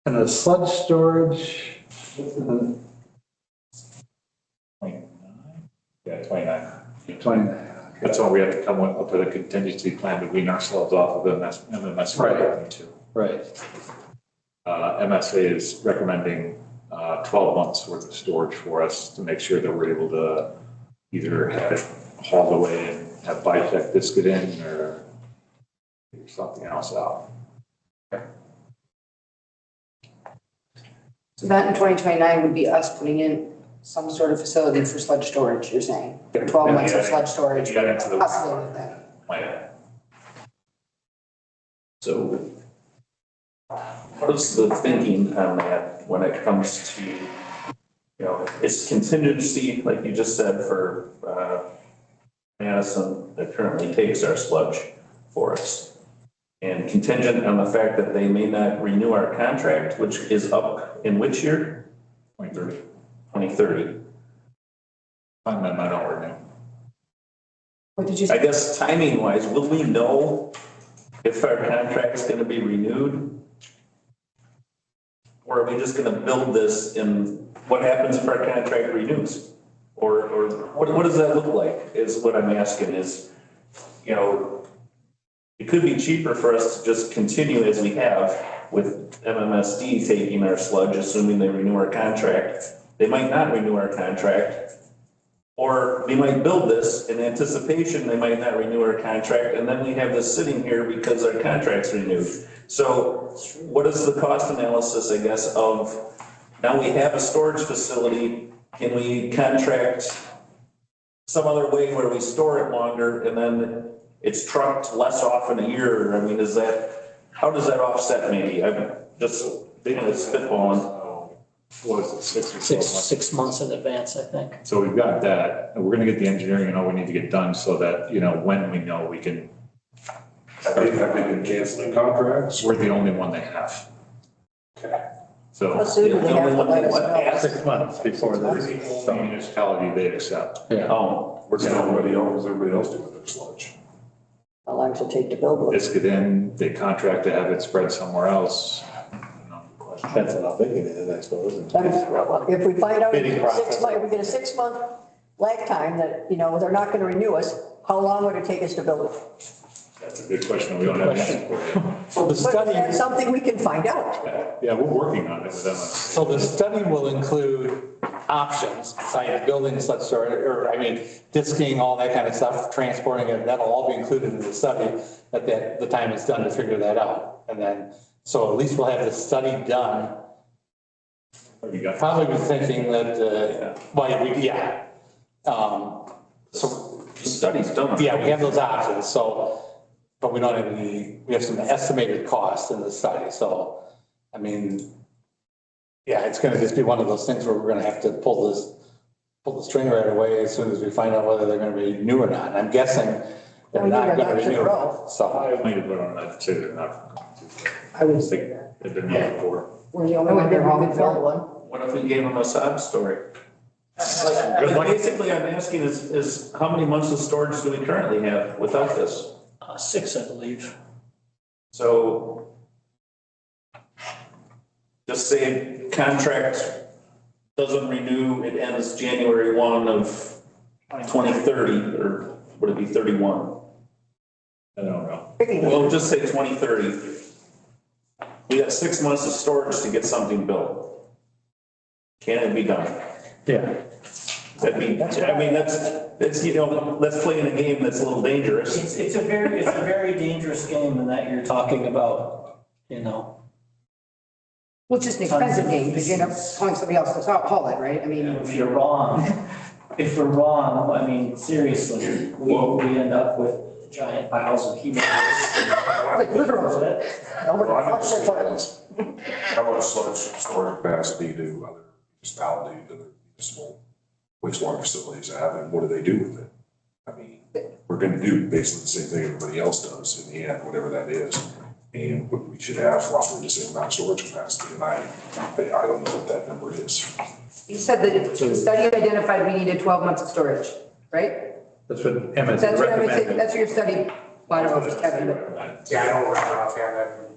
S1: the sludge storage, 29.
S3: That's why we have to come up with a contingency plan to wean ourselves off of MMS.
S1: Right.
S3: Too.
S1: Right.
S3: MSA is recommending 12 months worth of storage for us to make sure that we're able to either have it hauled away and have Bitech disc it in, or figure something else out.
S9: So that in 2029 would be us putting in some sort of facility for sludge storage, you're saying? 12 months of sludge storage,
S3: Get into the
S9: possibly with that.
S3: plan.
S8: So what is the thinking on that when it comes to, you know, it's contingency, like you just said, for Madison that currently takes our sludge for us, and contingent on the fact that they may not renew our contract, which is up in which year?
S3: 2030.
S8: 2030.
S3: And then I don't renew.
S9: What did you
S8: I
S9: say?
S8: guess timing wise, will we know if our contract is going to be renewed? Or are we just going to build this in what happens if our contract renews? Or what does that look like is what I'm asking is, you know, it could be cheaper for us to just continue as we have with MMSD taking our sludge, assuming they renew our contract. They might not renew our contract. Or we might build this in anticipation, they might not renew our contract, and then we have this sitting here because our contract's renewed. So what is the cost analysis, I guess, of now we have a storage facility, can we contract some other way where we store it longer and then it's trucked less often a year? I mean, how does that offset maybe? I'm just spitballing.
S3: What is it, 6 or 12 months?
S10: 6 months in advance, I think.
S3: So we've got that, and we're gonna get the engineering and all we need to get done so that, you know, when we know we can.
S6: Have they been canceling contracts?
S3: We're the only one they have.
S6: Okay.
S3: So
S10: How soon do they have to let us know?
S1: 6 months before
S3: we're
S1: this.
S3: the only municipality they accept.
S1: Yeah.
S8: Oh,
S6: What's everybody else doing with their sludge?
S10: How long does it take to build one?
S3: Disc it in, they contract to have it spread somewhere else.
S1: Depends on how big it is, I suppose.
S10: If we find out in
S1: Bidding
S10: 6
S1: process.
S10: months, if we get a 6 month lag time that, you know, they're not gonna renew us, how long would it take us to build it?
S3: That's a good question, we don't have an answer for you.
S1: So the
S10: But
S1: study,
S10: that's something we can find out.
S3: Yeah, we're working on it with them.
S1: so the study will include options, like building such sort, or, I mean, disking, all that kind of stuff, transporting it, that'll all be included in the study at the time it's done to figure that out. And then, so at least we'll have the study done.
S3: You got
S1: Probably was thinking that, so,
S8: the study's done.
S1: yeah, we have those options, so, but we don't have any, we have some estimated costs in the study, so, I mean, yeah, it's gonna just be one of those things where we're gonna have to pull pull the string right away as soon as we find out whether they're gonna be new or not. I'm guessing they're
S10: We need
S1: not
S10: a
S1: gonna
S10: ducks in a
S1: renew,
S10: row.
S1: so.
S3: I made it, but I'm not say they're not.
S10: I would say that.
S3: They've been here before.
S10: We're the only one here hauling
S9: Before.
S10: for one.
S8: What if we gave them a sob story? Like, basically, I'm asking is how many months of storage do we currently have without this?
S5: 6, I believe.
S8: So just say contract doesn't renew, it ends January 1 of 2030, or would it be 31?
S3: I don't know.
S8: Well, just say 2030. We have 6 months of storage to get something built. Can it be done?
S1: Yeah.
S8: That'd be, I mean, that's, you know, let's play in a game that's a little dangerous.
S5: It's a very dangerous game in that you're talking about, you know.
S9: Well, it's just an expensive game, because you end up calling somebody else to haul it, right? I mean,
S5: If you're wrong, if we're wrong, I mean, seriously, we end up with giant piles of human waste.
S9: like literal.
S10: Nobody wants their toilets.
S6: How much storage capacity do other municipalities, other municipal wastewater facilities have, and what do they do with it? I mean, we're gonna do basically the same thing everybody else does in the end, whatever that is. And we should have roughly the same amount of storage capacity, and I don't know what that number is.
S9: You said that the study identified we needed 12 months of storage, right?
S1: That's what Emmett
S9: That's what
S1: recommended.
S9: that's what your study, I don't know if it's Kevin, but.
S11: Yeah, I don't remember offhand,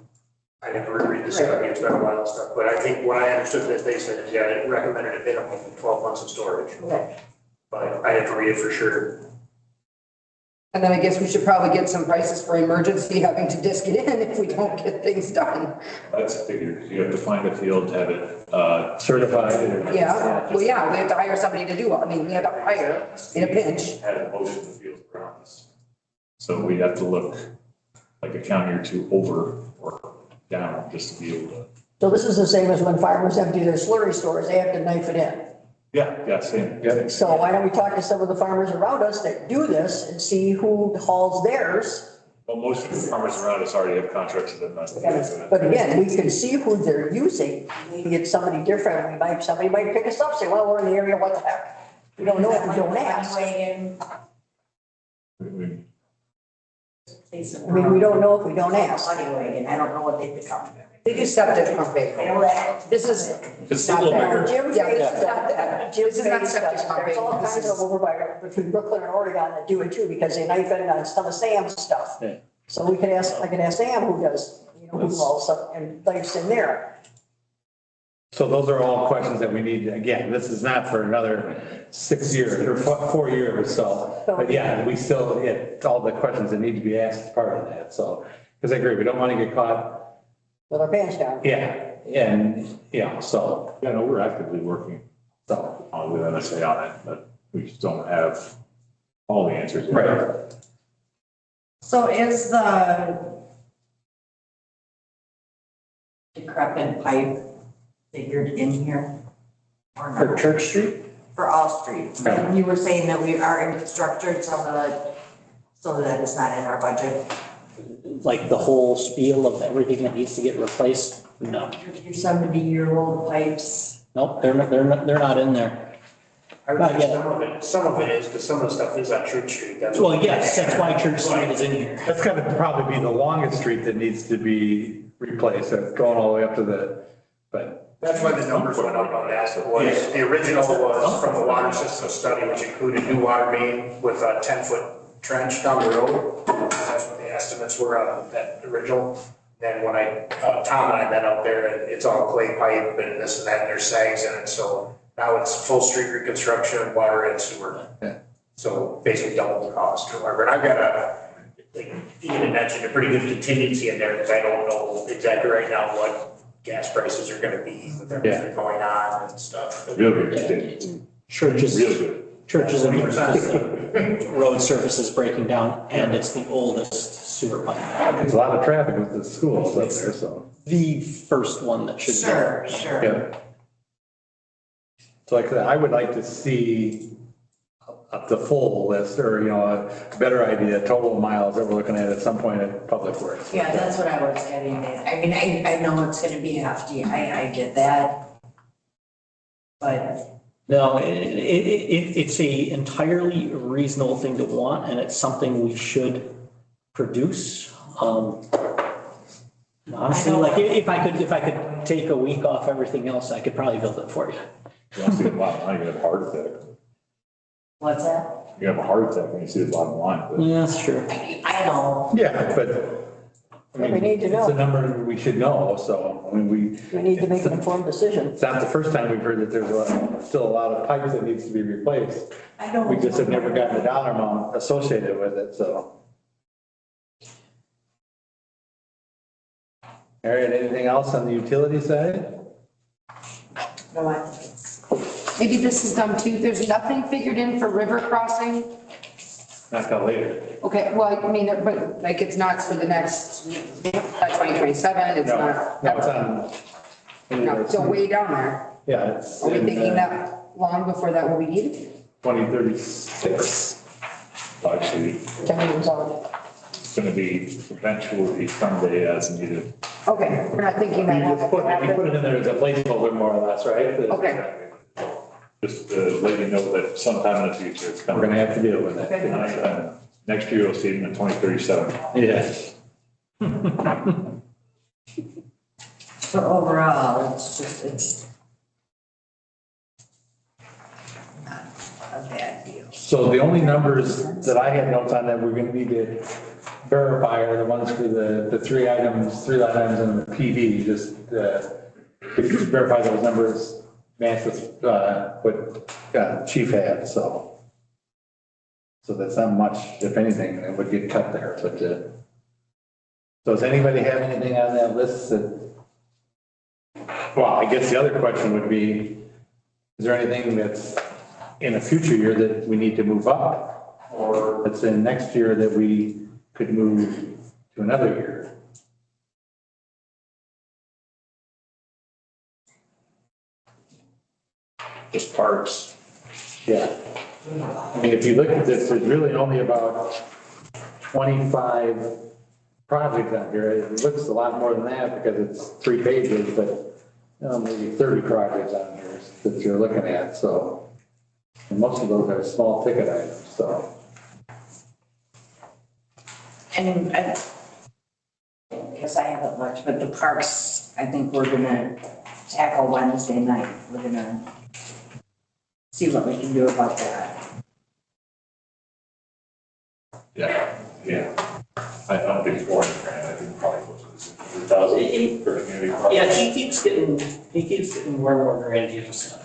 S11: I didn't reread the study, it's been a while and stuff, but I think what I understood that they said is, yeah, it recommended a minimum of 12 months of storage.
S10: Okay.
S11: But I didn't read it for sure.
S9: And then I guess we should probably get some prices for emergency having to disc it in if we don't get things done.
S3: That's figured. You have to find a field, have it certified.
S9: Yeah, well, yeah, we have to hire somebody to do it. I mean, we have to hire in a pinch.
S3: Had most of the fields around us. So we have to look like a county or two over or down just to be able to.
S10: So this is the same as when farmers empty their slurry stores, they have to knife it in.
S3: Yeah, same. Yeah.
S10: So why don't we talk to some of the farmers around us that do this and see who hauls theirs?
S3: Well, most of the farmers around us already have contracts with them.
S10: But again, we can see who they're using. Maybe it's somebody different. Somebody might pick us up, say, well, we're in the area, what the heck? We don't know if we don't ask. I mean, we don't know if we don't ask.
S4: Anyway, and I don't know what they become.
S9: They do septic pumping.
S4: I know that.
S9: This is
S8: It's a
S9: not
S8: little
S9: that.
S8: bigger.
S10: Jim
S9: Yeah,
S10: Face
S9: this is
S10: does
S9: not that.
S10: that. Jim
S9: This is not
S10: Face
S9: septic
S10: does.
S9: pumping.
S10: There's all
S9: This
S10: kinds
S9: is-
S10: of over by, between Brooklyn and Oregon that do it too, because they knife in on some of Sam's stuff.
S1: Yeah.
S10: So we could ask, I could ask Sam who does, who hauls up and knifes in there.
S1: So those are all questions that we need, again, this is not for another 6 years or 4 years, so. But yeah, we still, all the questions that need to be asked as part of that, so. Because I agree, we don't want to get caught,
S10: With our pants down.
S1: and, so.
S3: Yeah, no, we're actively working
S1: So,
S3: with MSA on it, but we just don't have all the answers yet.
S1: right.
S4: So is the decrepit pipe figured in here? Or
S5: For
S4: not?
S5: Church Street?
S4: For all streets? And you were saying that we are infrastructure, some of the, so that it's not in our budget?
S5: Like the whole spiel of everything that needs to get replaced? No.
S4: Your 70-year-old pipes?
S5: Nope, they're not in there.
S11: I would think some of it is, because some of the stuff is on Church Street, that's.
S5: Well, yes, that's why Church Street is in here.
S1: That's gonna probably be the longest street that needs to be replaced, going all the way up to but.
S11: That's why the numbers went up on that, was, the original was from the water system study, which included new water main with a 10-foot trench down the road. That's what the estimates were on that original. Then when Tom and I met up there, and it's all clay pipe and this and that, and there's sags in it, so now it's full street reconstruction, water and sewer.
S1: Yeah.
S11: So basically double the cost or whatever. And I've got you had mentioned a pretty good contingency in there, because I don't know exactly right now what gas prices are gonna be with everything going on and stuff.
S3: Real good.
S5: Churches,
S3: Real good.
S5: churches and road surface is breaking down, and it's the oldest sewer pipe.
S1: There's a lot of traffic with the schools up there, so.
S5: The first one that should go.
S4: Sure.
S1: Yeah. So like I said, I would like to see the full list, or, a better idea, total miles that we're looking at some point at Public Works.
S4: Yeah, that's what I was getting at. I mean, I know it's gonna be hefty, I get that. But
S5: No, it's a entirely reasonable thing to want, and it's something we should produce. Honestly, like if I could take a week off everything else, I could probably build it for you.
S3: You want to see the bottom line, you have a heart attack.
S4: What's that?
S3: You have a heart attack when you see the bottom line. But
S5: Yeah, that's true.
S4: I know.
S1: Yeah, but I mean,
S10: We need to know.
S1: it's a number we should know, so, I mean,
S10: We need to make an informed decision.
S1: it's not the first time we've heard that there's still a lot of pipes that needs to be replaced.
S4: I don't.
S1: We just have never gotten a dollar amount associated with it, so. All right, anything else on the utility side?
S4: No,
S9: Maybe this is dumb too. There's nothing figured in for river crossing.
S1: Not till later.
S9: Okay, well, I mean, but like it's not for the next, 2027, it's
S1: No,
S9: not.
S1: no, it's on.
S9: No, it's way down there.
S1: Yeah, it's.
S9: Are we
S1: in,
S9: thinking that long before that will be needed?
S1: 2036.
S3: actually,
S10: 10 years out.
S3: it's going to be eventually someday as needed.
S9: Okay, we're not thinking
S1: You
S9: that will
S1: just put
S9: happen.
S1: it in there as a placeholder more or less, right?
S9: Okay.
S3: Just to let you know that sometime in the future it's
S1: We're
S3: coming.
S1: gonna have to deal with it.
S3: And next year you'll see it in 2037.
S1: Yes.
S4: So overall, it's not a bad deal.
S1: So the only numbers that I had notes on that we're gonna need to verify are the ones for the three line items and the PD, just, if you verify those numbers match with, what, Chief had, so. So that's not much, if anything, that would get cut there, but, so does anybody have anything on that list that, well, I guess the other question would be, is there anything that's in a future year that we need to move up? Or that's in next year that we could move to another year?
S3: Just parks.
S1: Yeah. I mean, if you look at this, there's really only about 25 projects out here. It looks a lot more than that because it's 3 pages, but maybe 30 projects on here that you're looking at, so. And most of those are small ticket items, so.
S4: And I guess I haven't much, but the parks, I think we're gonna tackle Wednesday night. We're gonna see what we can do about that.
S3: Yeah. I don't think 400 grand, I think probably close to 100,000 for community parks.
S5: Yeah, he keeps getting more and more grandiose.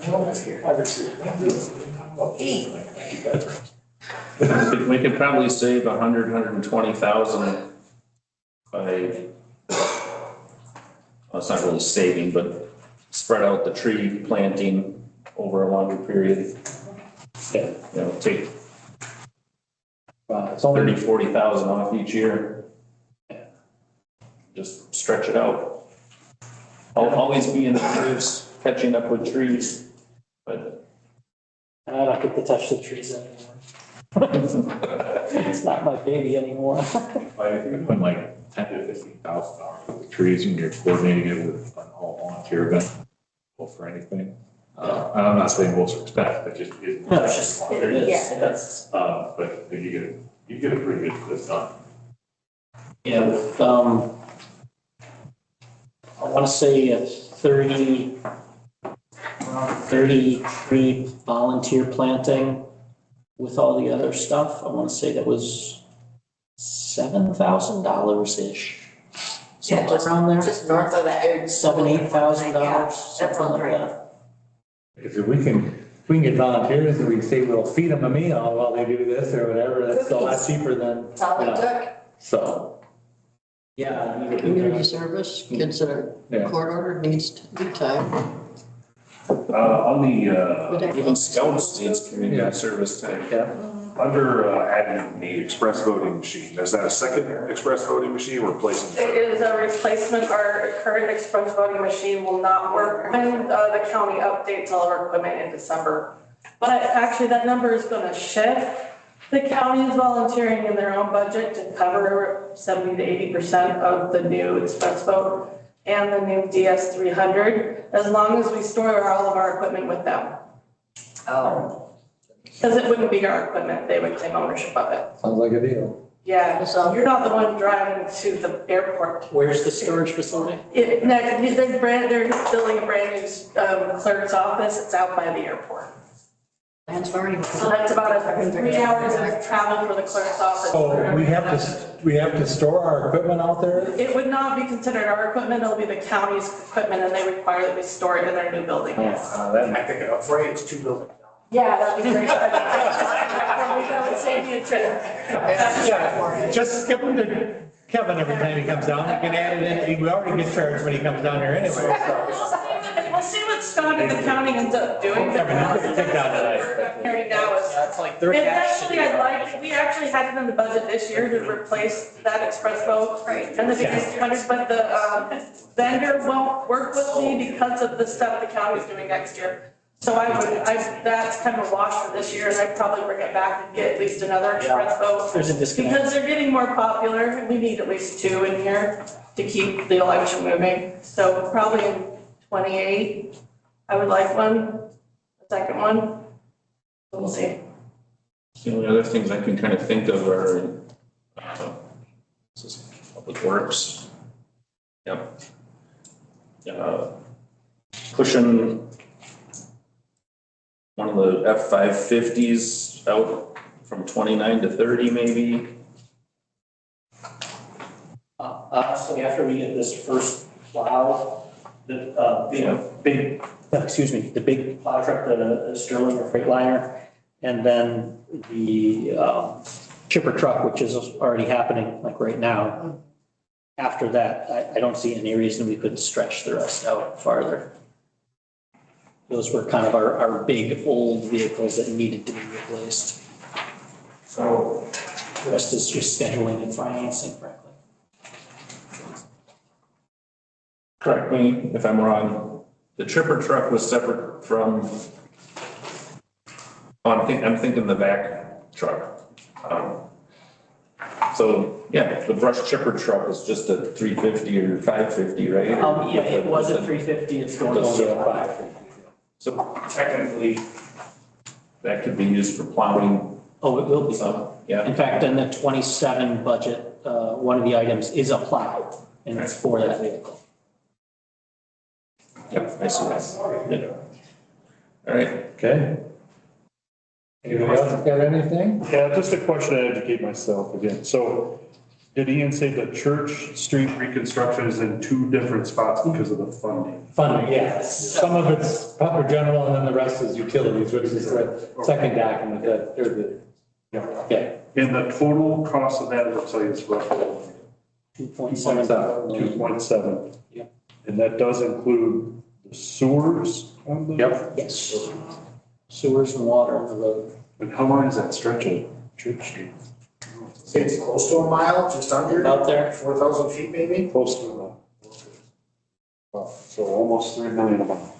S8: We could probably save 120,000 by, well, it's not really saving, but spread out the tree planting over a longer period. Yeah, you know, take
S1: It's only
S8: 30, 40,000 off each year. Just stretch it out. I'll always be in the trees, catching up with trees, but
S5: I don't get to touch the trees anymore. It's not my baby anymore.
S3: I think you put like $10,000 to $15,000 for the trees and you're coordinating it with an all volunteer event for anything. And I'm not saying most are expensive, but just.
S5: No, it's just, it is.
S4: Yeah.
S5: That's,
S3: But you get a pretty good list done.
S5: yeah, with, I want to say 33 volunteer planting with all the other stuff. I want to say that was $7,000-ish.
S4: Yeah,
S5: Somewhere around there.
S4: Just north of that.
S5: $7,000, $8,000,
S4: Yeah,
S5: something
S4: that sounds
S5: like
S4: right.
S5: that.
S1: If we can get volunteers and we say we'll feed them a meal while they do this or whatever, that's a lot cheaper than,
S4: That's all
S1: you
S4: it
S1: know,
S4: took.
S1: so.
S5: Yeah.
S10: Community service, kids that are
S1: Yeah.
S10: court ordered needs time.
S3: On the,
S8: even scouts needs community service time.
S1: Yeah.
S6: Under admin, the express voting machine, is that a second express voting machine replacing?
S2: It is a replacement. Our current express voting machine will not work when the county updates all of our equipment in December. But actually, that number is going to shift. The county is volunteering in their own budget to cover 70 to 80% of the new express vote and the new DS 300, as long as we store all of our equipment with them.
S4: Oh.
S2: Because it wouldn't be our equipment, they would claim ownership of it.
S1: Sounds like a deal.
S2: Yeah, so you're not the one driving to the airport.
S5: Where's the storage facility?
S2: They're building a brand new clerk's office, it's out by the airport.
S9: Plans for already.
S2: So that's about 3 hours of travel for the clerk's office.
S1: So we have to store our equipment out there?
S2: It would not be considered our equipment, it'll be the county's equipment, and they require that we store it in their new building.
S11: I pick it up for you, it's 2 buildings down.
S2: Yeah, that'd be great. That would save me a trip.
S1: Yeah, just skip him to Kevin every time he comes down, he can add it in, we already get charged when he comes down here anyway, so.
S2: We'll see what Scott and the county ends up doing.
S1: Kevin, you can take down tonight.
S2: Hearing now is.
S5: That's like their
S2: And
S5: cash.
S2: actually, we actually had it in the budget this year to replace that express boat. Right. And the biggest hundred, but the vendor won't work with me because of the stuff the county's doing next year. So that's kind of a wash for this year, and I'd probably bring it back and get at least another express boat.
S5: There's a disconnect.
S2: Because they're getting more popular, and we need at least 2 in here to keep the election moving. So probably in 28, I would like one, a second one. We'll see.
S8: The only other things I can kind of think of are, this is Public Works. Yep. Pushing one of the F-550s out from 29 to 30 maybe.
S5: Honestly, after we get this first plow, the big plow truck, the Sterling or Freightliner, and then the chipper truck, which is already happening like right now. After that, I don't see any reason we couldn't stretch the rest out farther. Those were kind of our big old vehicles that needed to be replaced. So the rest is just scheduling and financing, frankly.
S8: Correct me if I'm wrong, the chipper truck was separate from, I'm thinking the vac truck. So, yeah, the brush chipper truck is just a 350 or 550, right?
S5: Yeah, it was a 350, it's going to a 550.
S8: So technically, that could be used for plowing.
S5: Oh, it will be.
S8: Yeah.
S5: In fact, in the 27 budget, one of the items is a plow, and it's for that vehicle.
S8: Yep, I see that. Yeah. All right.
S1: Okay. Anybody else got anything?
S3: Yeah, just a question to educate myself again. So did Ian say the Church Street reconstruction is in 2 different spots because of the funding?
S1: Funding, yes. Some of it's public general and then the rest is utilities, which is the second document that, or the, okay.
S3: And the total cost of that looks like it's roughly
S5: 2.7.
S3: 2.7.
S5: Yep.
S3: And that does include the sewers on the?
S1: Yep.
S5: Yes. Sewers and water on the road.
S3: And how long is that stretch of Church Street?
S11: It's close to a mile, just under.
S5: About there.
S11: 4,000 feet maybe.
S3: Close to that. Okay. Wow, so almost 3 million a month.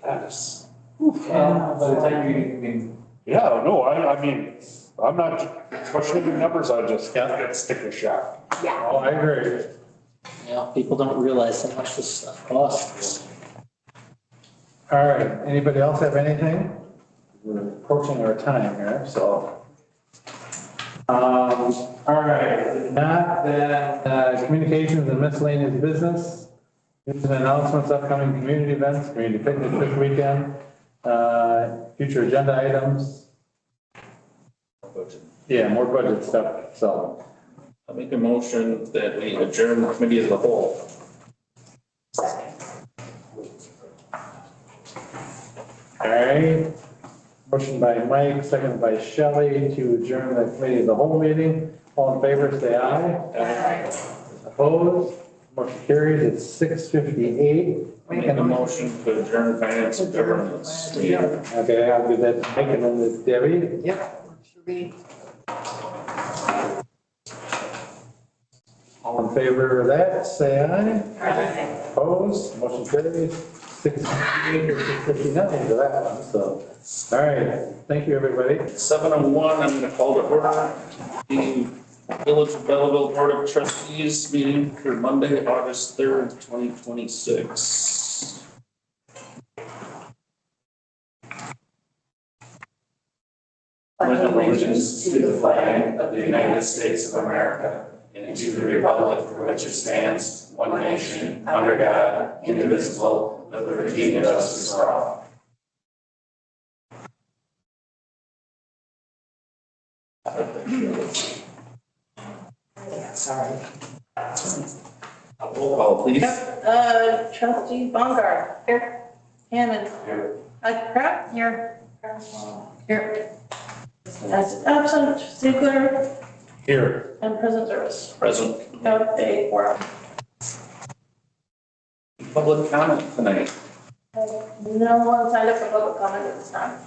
S3: That is.
S1: And by the time you
S3: Yeah, no, I mean, I'm not questioning the numbers, I just got sticker shock.
S1: oh, I agree.
S5: Yeah, people don't realize how much this stuff costs.
S1: All right, anybody else have anything? We're approaching our time here, so. All right, not that, communications and miscellaneous business. News and announcements, upcoming community events, community picnic this weekend, future agenda items. Yeah, more budget stuff, so.
S8: I'll make a motion that we adjourn the committee as a whole.
S1: All right, motion by Mike, second by Shelley to adjourn the committee of the whole meeting. All in favor, say aye. Aye. Opposed? Motion carries at 6:58.
S8: Making a motion to adjourn finance and governance.
S1: Okay, I'll do that, Mike and then Debbie.
S9: Yep. Should be.
S1: All in favor of that, say aye. Aye. Opposed? Motion carries 6:58 or 6:59 to that one, so. All right, thank you, everybody.
S8: 7:01, I'm going to call to order the Village of Belleville Board of Trustees meeting for Monday, August 3rd, 2026. pledge allegiance to the flag of the United States of America and to the republic for which it stands, one nation, under God, indivisible, with liberty and justice for all.
S9: Sorry.
S8: Roll call, please.
S2: Yep, trustee Bongard. Here. Hammond.
S8: Here.
S2: Crap. Here. Here. As absent, Ziegler
S1: Here.
S2: and President Service.
S8: Present.
S2: Have a quorum.
S8: Public comment tonight.
S2: No one signed up for public comment at this time.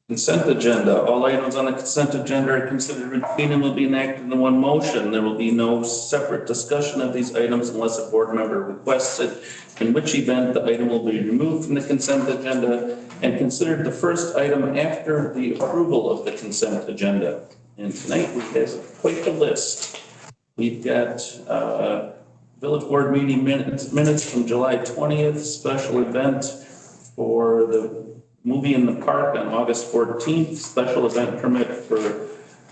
S8: Consent agenda. All items on the consent agenda are considered routine and will be enacted in one motion. There will be no separate discussion of these items unless a board member requests it, in which event the item will be removed from the consent agenda and considered the first item after the approval of the consent agenda. And tonight we have quite a list. We've got village board meeting minutes from July 20th, special event for the movie in the park on August 14th, special event permit for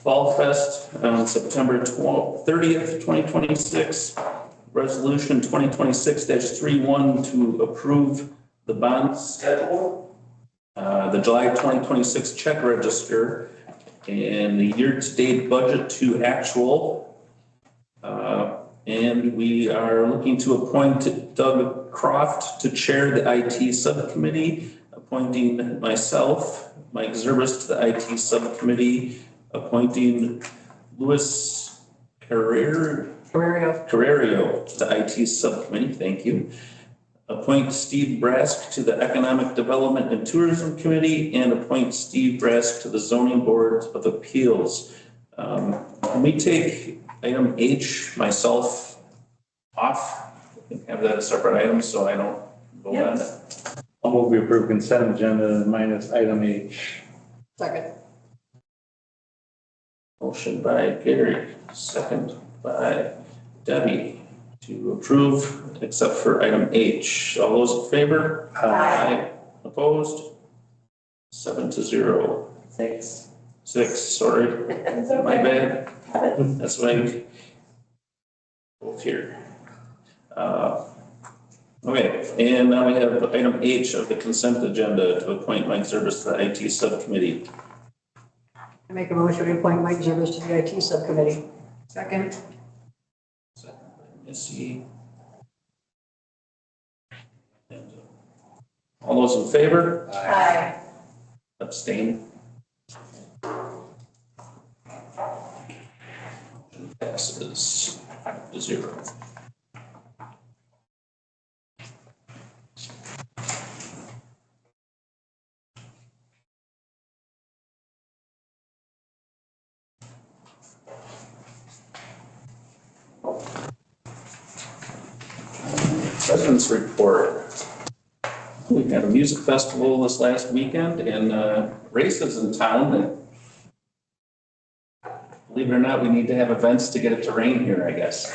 S8: Fall Fest on September 30th, 2026. Resolution 2026-31 to approve the bond schedule, the July 2026 check register, and the year-to-date budget to actual. And we are looking to appoint Doug Croft to chair the IT subcommittee, appointing myself, Mike Zerbis, to the IT subcommittee, appointing Louis Carrerio to the IT subcommittee, thank you. Appoint Steve Brask to the Economic Development and Tourism Committee, and appoint Steve Brask to the Zoning Board of Appeals. Can we take item H, myself, off? We can have that as separate item so I don't vote on it.
S1: I'll move we approve consent agenda minus item H.
S10: Second.
S8: Motion by Gary, second by Debbie to approve except for item H. All those in favor? Aye. Opposed? 7-0. 6, sorry.
S2: Okay.
S8: My bad. That's why both here. Okay, and now we have item H of the consent agenda to appoint Mike Zerbis to the IT subcommittee.
S10: I make a motion to appoint Mike Zerbis to the IT subcommittee.
S9: Second.
S8: Second by Missy. And, all those in favor?
S9: Aye.
S8: Abstain? Passes 5-0. President's report. We had a music festival this last weekend and races in town. And believe it or not, we need to have events to get it to rain here, I guess.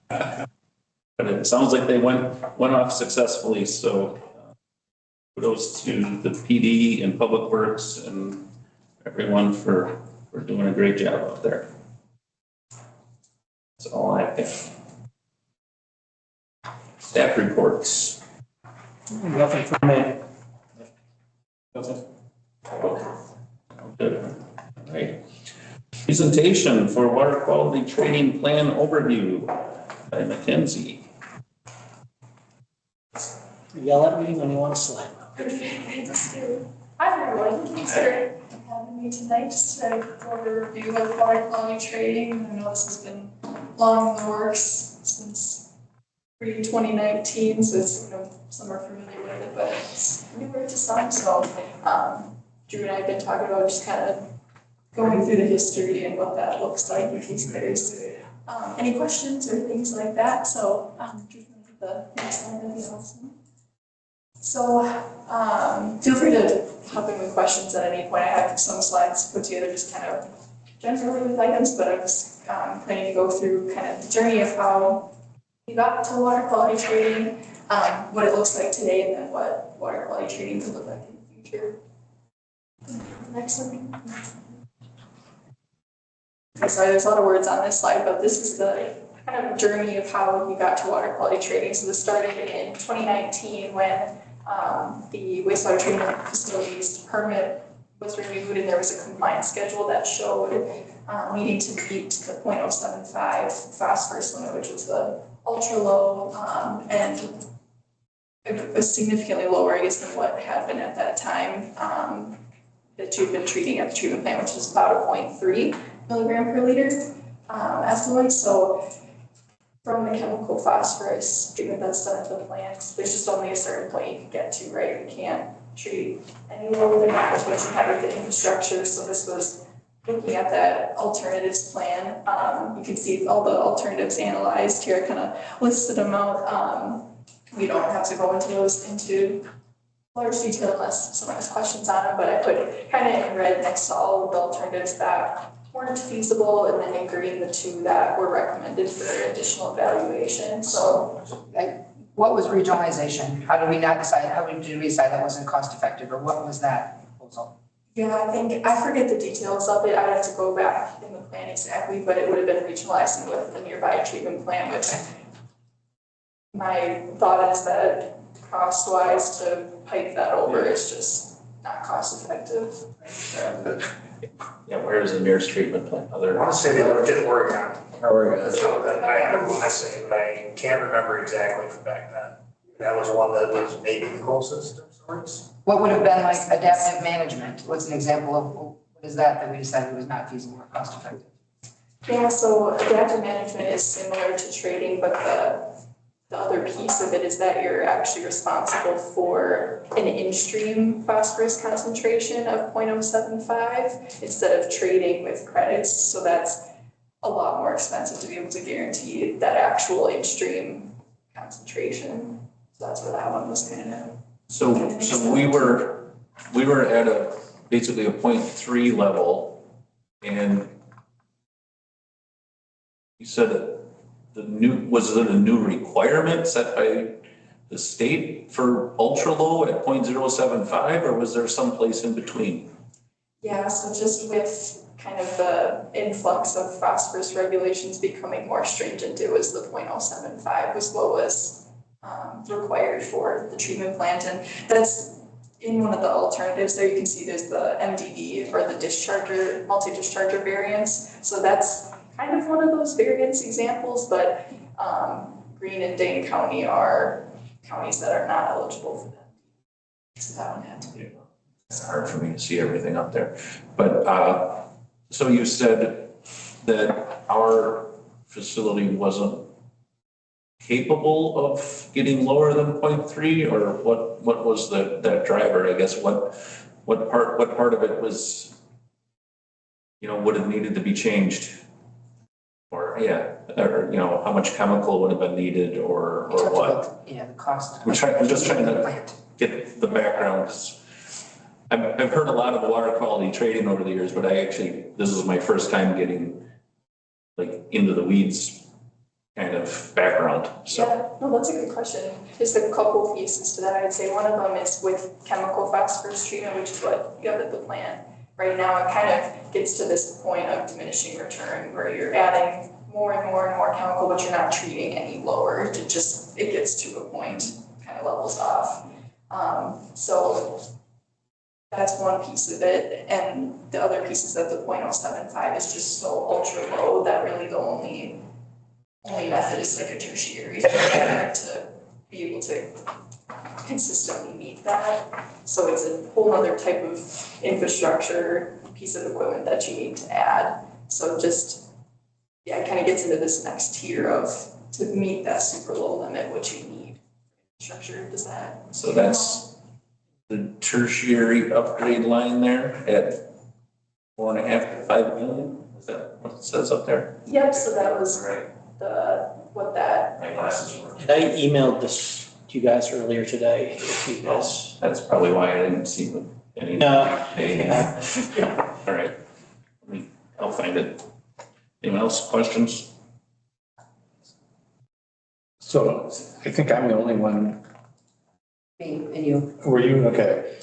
S8: But it sounds like they went off successfully, so kudos to the PD and Public Works and everyone for doing a great job out there. That's all I have. Staff reports.
S5: Nothing from me.
S8: Okay. Good. All right. Presentation for water quality training plan overview by Mackenzie.
S5: Yell at me when you want to slap.
S12: Hi everyone, thanks for having me tonight just to go over a review of water quality training. I know this has been long in the works since pre-2019, so it's, some are familiar with it, but it's newer to some. So Drew and I have been talking about just kind of going through the history and what that looks like in case there's any questions or things like that. So Drew, the next slide, that'd be awesome. So feel free to hop in with questions at any point. I have some slides put together just kind of generally with items, but I was planning to go through kind of the journey of how we got to water quality training, what it looks like today, and then what water quality treating could look like in the future. Next one. Okay, sorry, there's a lot of words on this slide, but this is the kind of journey of how we got to water quality trading. So this started in 2019 when the wastewater treatment facilities permit was renewed and there was a compliance schedule that showed needing to meet the 0.075 phosphorus limit, which was the ultra low and it was significantly lower, I guess, than what had been at that time that you've been treating at the treatment plant, which is about a 0.3 milligram per liter effluent. So from the chemical phosphorus treatment that's done at the plant, there's just only a certain point you can get to, right? You can't treat any lower than that, which you have with the infrastructure. So this was looking at that alternatives plan. You can see all the alternatives analyzed here. I kind of listed them out. We don't have to go into those into large detail unless someone has questions on them, but I put kind of in red next to all of the alternatives that weren't feasible, and then in green the two that were recommended for additional evaluation. So
S9: What was regionalization? How did we decide that wasn't cost effective, or what was that proposal?
S12: yeah, I forget the details of it. I'd have to go back in the plan exactly, but it would have been regionalizing with the nearby treatment plant, which my thought is that cost wise to pipe that over is just not cost effective.
S8: Yeah, where is the nearest treatment plant?
S11: I want to say they looked at Oregon.
S8: Oregon.
S11: So that I want to say, but I can't remember exactly from back then. That was one that was maybe the closest of sorts.
S9: What would have been like adaptive management? What's an example of, what is that we decided was not feasible or cost effective?
S12: Yeah, so adaptive management is similar to trading, but the other piece of it is that you're actually responsible for an in-stream phosphorus concentration of 0.075 instead of trading with credits. So that's a lot more expensive to be able to guarantee that actual in-stream concentration. So that's where that one was kind of.
S8: So we were at basically a 0.3 level, and you said that was it a new requirement set by the state for ultra low at 0.075, or was there some place in between?
S12: Yeah, so just with kind of the influx of phosphorus regulations becoming more stringent, it was the 0.075 was what was required for the treatment plant. And that's in one of the alternatives there. You can see there's the MDV or the discharger, multi-discharger variants. So that's kind of one of those variance examples, but Greene and Dane County are counties that are not eligible for them. So that one had to be.
S8: It's hard for me to see everything up there. But so you said that our facility wasn't capable of getting lower than 0.3, or what was that driver? I guess what part of it was, would have needed to be changed? Or how much chemical would have been needed, or what?
S9: Yeah, the cost.
S8: I'm just trying to get the background. I've heard a lot of water quality trading over the years, but this is my first time getting into the weeds kind of background. So.
S12: Yeah, no, that's a good question. There's a couple pieces to that. I'd say one of them is with chemical phosphorus treatment, which is what you have at the plant. Right now, it kind of gets to this point of diminishing return where you're adding more and more and more chemical, but you're not treating any lower. It gets to a point, kind of levels off. So that's one piece of it. And the other piece is that the 0.075 is just so ultra low that really the only method is like a tertiary to be able to consistently meet that. So it's a whole other type of infrastructure, piece of equipment that you need to add. So it kind of gets into this next tier of to meet that super low limit, what you need infrastructure. Does that?
S8: So that's the tertiary upgrade line there at 4.5 to 5 million. Is that what it says up there?
S12: Yep. So that was
S8: Right.
S12: My glasses were.
S5: And I emailed this to you guys earlier today, if you guys.
S8: That's probably why I didn't see any.
S5: Yeah.
S8: All right. I'll find it. Anyone else, questions?
S1: So I think I'm the only one
S9: Me and you.
S1: Were you, okay.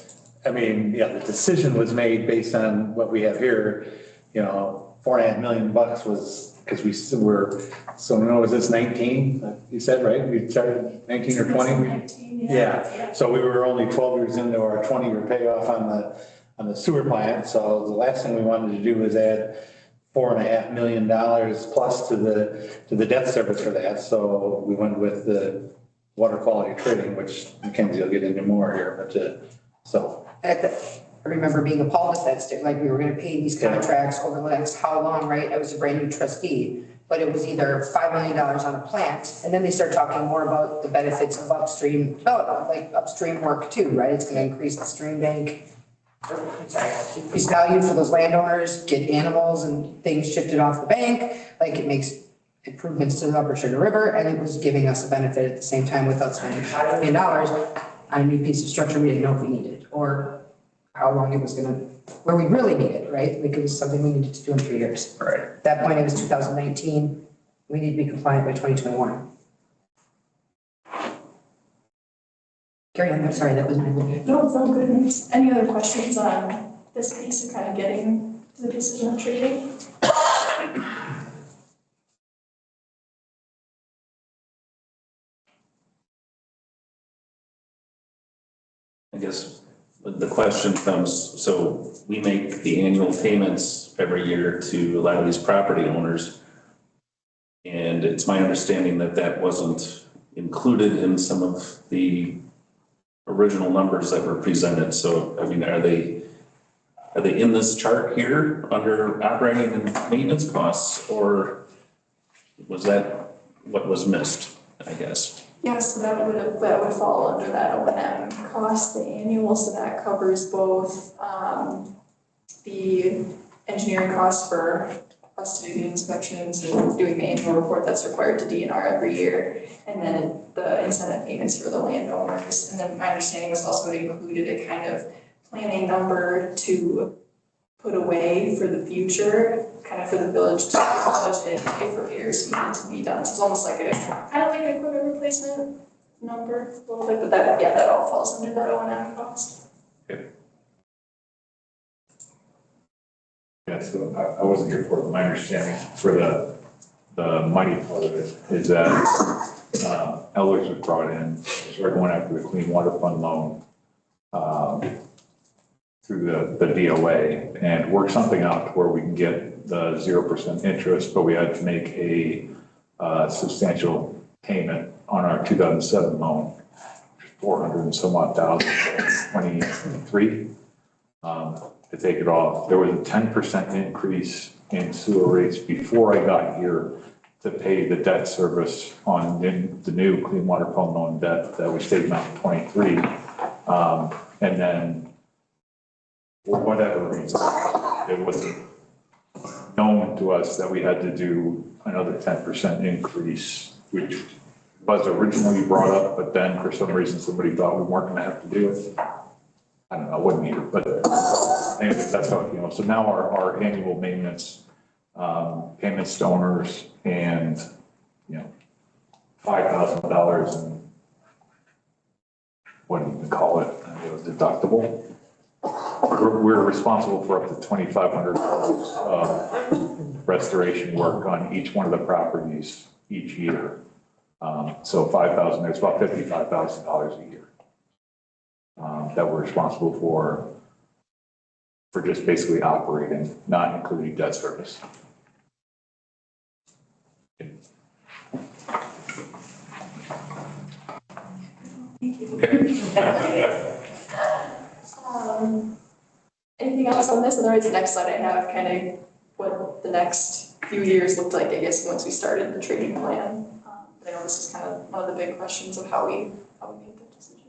S1: I mean, yeah, the decision was made based on what we have here, you know, $4.5 million was, because were, so when was this 19, you said, right? We started 19 or 20?
S12: 19,
S1: Yeah, so we were only 12 years into our 20-year payoff on the sewer plant, so the last thing we wanted to do was add $4.5 million plus to the debt service for that, so we went with the water quality trading, which Mackenzie will get into more here, but, so.
S9: I remember being appalled at that state, like we were gonna pay these contracts over the next how long, right? I was a brand new trustee, but it was either $5 million on a plant, and then they start talking more about the benefits of upstream development, like upstream work too, right? It's gonna increase the stream bank, increase value for those landowners, get animals and things shifted off the bank, like it makes improvements to the Upper Sugar River, and it was giving us a benefit at the same time without spending $5 million on a new piece of structure we didn't know if we needed, or how long it was gonna, where we really need it, right? Like it was something we needed to do in 3 years.
S1: Right.
S9: At that point, it was 2019. We need to be compliant by 2021. Carry on, I'm sorry, that was my limit.
S12: No, it's all good. Any other questions on this piece of kind of getting to the decision of trading?
S8: I guess the question comes, so we make the annual payments every year to a lot of these property owners. And it's my understanding that that wasn't included in some of the original numbers that were presented. So, I mean, are they in this chart here under operating and maintenance costs, or was that what was missed, I guess?
S12: Yeah, so that would fall under that O&M cost, the annual, so that covers both the engineering costs for us to do the inspections and doing the annual report that's required to DNR every year, and then the incentive payments for the landowners. And then my understanding was also they included a kind of planning number to put away for the future, kind of for the village to budget and pay for repairs needed to be done. So it's almost like kind of like an equipment replacement number a little bit, but that all falls under that O&M cost.
S3: Yeah, so I wasn't here for it. My understanding for the money part of it is that Elders was brought in, started going after the Clean Water Fund loan through the DOA and work something out to where we can get the 0% interest, but we had to make a substantial payment on our 2007 loan, 400 and some odd thousand, 23. To take it off. There was a 10% increase in sewer rates before I got here to pay the debt service on the new Clean Water Fund loan debt that was taken out in 23. And then for whatever reason, it wasn't known to us that we had to do another 10% increase, which was originally brought up, but then for some reason somebody thought we weren't going to have to do it. I don't know, I wasn't either, but anyways, that's how it came up. So now our annual maintenance, payments to owners and, you know, $5,000 and what do you even call it? Deductible. We're responsible for up to $2,500 of restoration work on each one of the properties each year. So $5,000, there's about $55,000 a year. That we're responsible for just basically operating, not including debt service.
S12: Anything else on this? Otherwise, the next slide I have kind of what the next few years looked like, I guess, once we started the trading plan. But I know this is kind of one of the big questions of how we made the decision.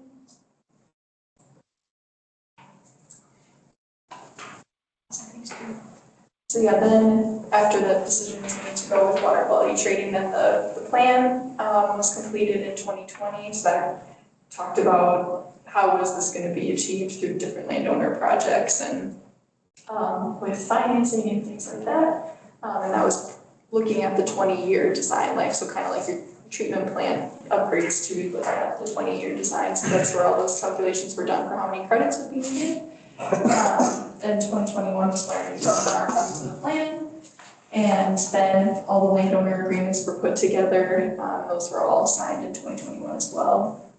S12: So yeah, then after the decision was made to go with water quality trading, then the plan was completed in 2020. So that talked about how was this going to be achieved through different landowner projects and with financing and things like that. And that was looking at the 20-year design life. So kind of like you're treatment plant upgrades to the 20-year design. So that's where all those calculations were done for how many credits would be needed. And 2021 was when we took our funds to the plan. And then all the landowner agreements were put together. Those were all signed in 2021 as well.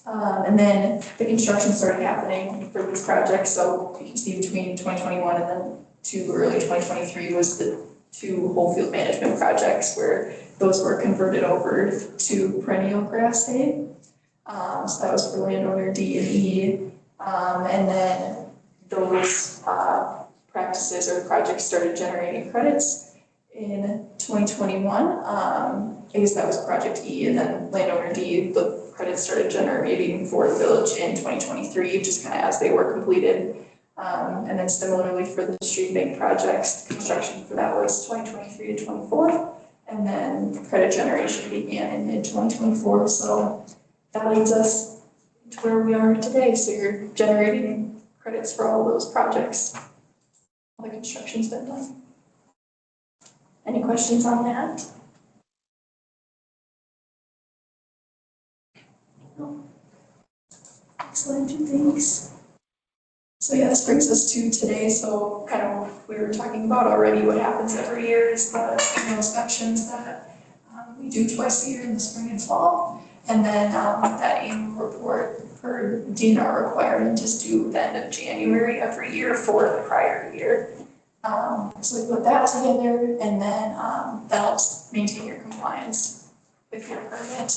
S12: And then the construction started happening for these projects. So you can see between 2021 and then to early 2023 was the 2 whole field management projects where those were converted over to perennial grass hay. So that was for landowner D and E. And then those practices or projects started generating credits in 2021. I guess that was project E, and then landowner D, the credits started generating for the village in 2023, just kind of as they were completed. And then similarly for the street bank projects, construction for that was 2023 to 24. And then credit generation began in mid-2024. So that leads us to where we are today. So you're generating credits for all those projects. All the construction's been done. Any questions on that? No. Excellent, thanks. So yeah, this brings us to today. So kind of we were talking about already what happens every year is the annual inspections that we do twice a year in the spring and fall. And then that annual report for DNR requirement is due the end of January every year for the prior year. So we put that together, and then that helps maintain your compliance with your permit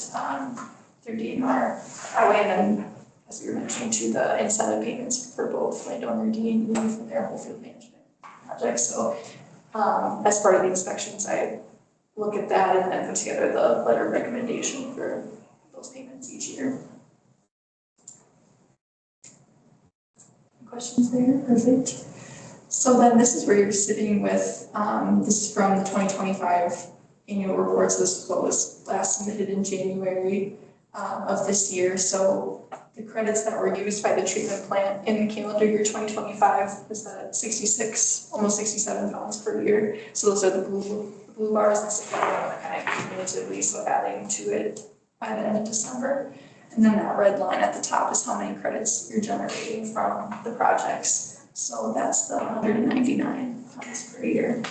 S12: through DNR. That way, and then as we were mentioning too, the incentive payments for both landowner D and E for their whole field management projects. So as part of the inspections, I look at that and then put together the letter of recommendation for those payments each year. Questions there? Perfect. So then this is where you're sitting with, this is from the 2025 annual reports. This is what was last submitted in January of this year. So the credits that were used by the treatment plant in the calendar year 2025 was at 66, almost 67 pounds per year. So those are the blue bars that kind of cumulatively, so adding to it by the end of December. And then that red line at the top is how many credits you're generating from the projects. So that's the 199 pounds per year.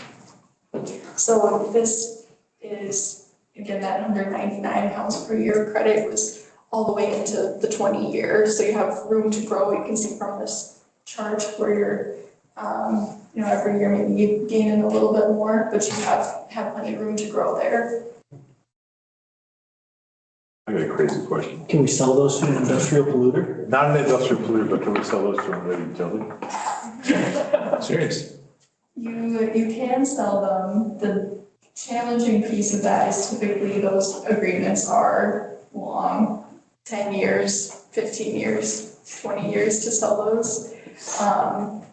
S12: So this is, again, that 199 pounds per year credit was all the way into the 20 years. So you have room to grow. You can see from this chart where you're, every year maybe you gain in a little bit more, but you have plenty of room to grow there.
S3: I got a crazy question.
S5: Can we sell those to an industrial polluter?
S3: Not an industrial polluter, but can we sell those to another utility?
S8: Serious.
S12: You can sell them. The challenging piece of that is typically those agreements are long, 10 years, 15 years, 20 years to sell those.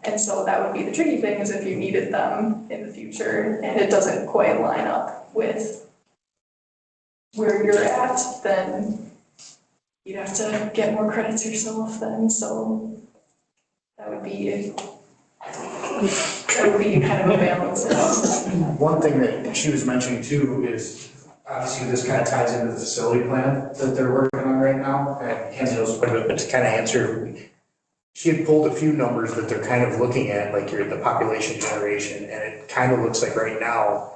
S12: And so that would be the tricky thing is if you needed them in the future and it doesn't quite line up with where you're at, then you'd have to get more credits yourself then. So that would be kind of a balance.
S11: One thing that she was mentioning too is obviously this kind of ties into the facility plan that they're working on right now. And Kenzie knows quite a bit, but to kind of answer, she had pulled a few numbers that they're kind of looking at, like the population generation, and it kind of looks like right now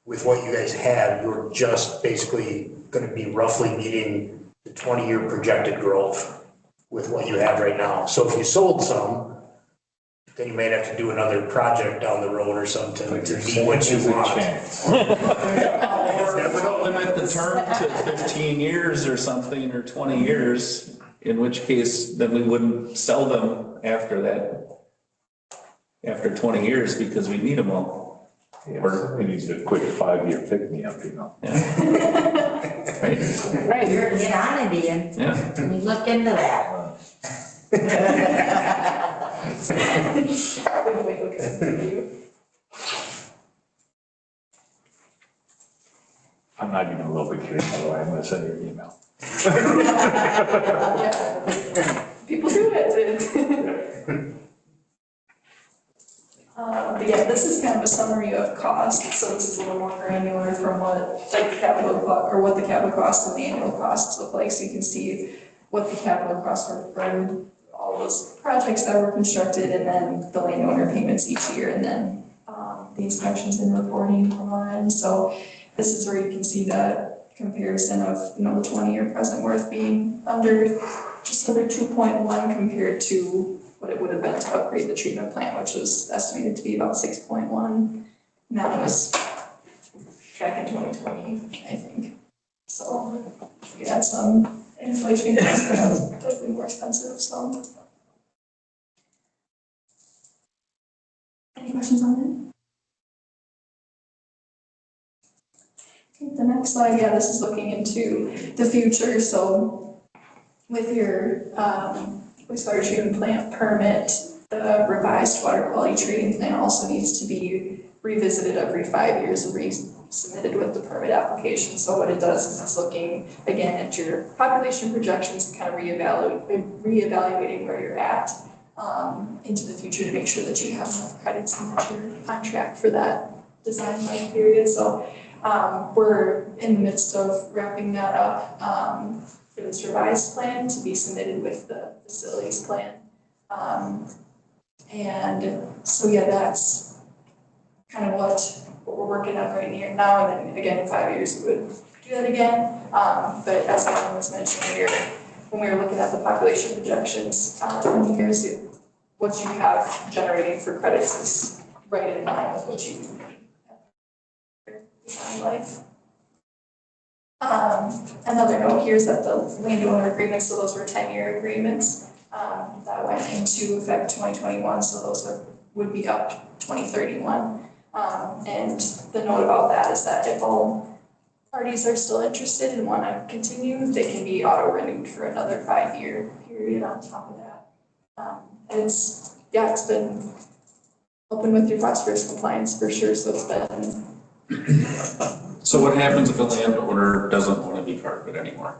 S11: with what you guys have, you're just basically going to be roughly meeting the 20-year projected growth with what you have right now. So if you sold some, then you might have to do another project down the road or something to meet what you want.
S8: Never don't limit the term to 15 years or something, or 20 years, in which case then we wouldn't sell them after that, after 20 years, because we need them all.
S3: Or it needs a quick 5-year pick-me-up,
S8: Right.
S4: Right, you're get on it, Ian.
S8: Yeah.
S4: Can you look into that?
S3: I'm not even a little bit kidding, by the way. I'm going to send you an email.
S12: Yeah. People do it. But yeah, this is kind of a summary of costs, so this is a little more granular from what, like, or what the capital costs and the annual costs look like, so you can see what the capital costs were for all those projects that were constructed, and then the landowner payments each year, and then the inspections and reporting from our end. So this is where you can see the comparison of, the 20-year present worth being just under 2.1 compared to what it would have been to upgrade the treatment plant, which was estimated to be about 6.1. And that was back in 2020, I think. So we had some inflation costs that was definitely more expensive, so. Any questions on that? Okay, the next slide, yeah, this is looking into the future. So with your wastewater treatment plant permit, the revised water quality treating plan also needs to be revisited every 5 years and resubmitted with the permit application. So what it does is it's looking again at your population projections and kind of reevaluating where you're at into the future to make sure that you have enough credits and that you're on track for that design life period. So we're in the midst of wrapping that up for this revised plan to be submitted with the facilities plan. And so yeah, that's kind of what we're working on right here now. And then again, in 5 years, we would do that again. But as Alan was mentioning here, when we were looking at the population projections, here's what you have generating for credits is right in line with what you need in life. Another note here is that the landowner agreements, so those were 10-year agreements that went into effect 2021, so those would be up 2031. And the note about that is that if all parties are still interested and want to continue, they can be auto-renewed for another 5-year period on top of that. And it's been helping with your phosphorus compliance for sure, so it's been.
S8: So what happens if a landowner doesn't want to be part of it anymore?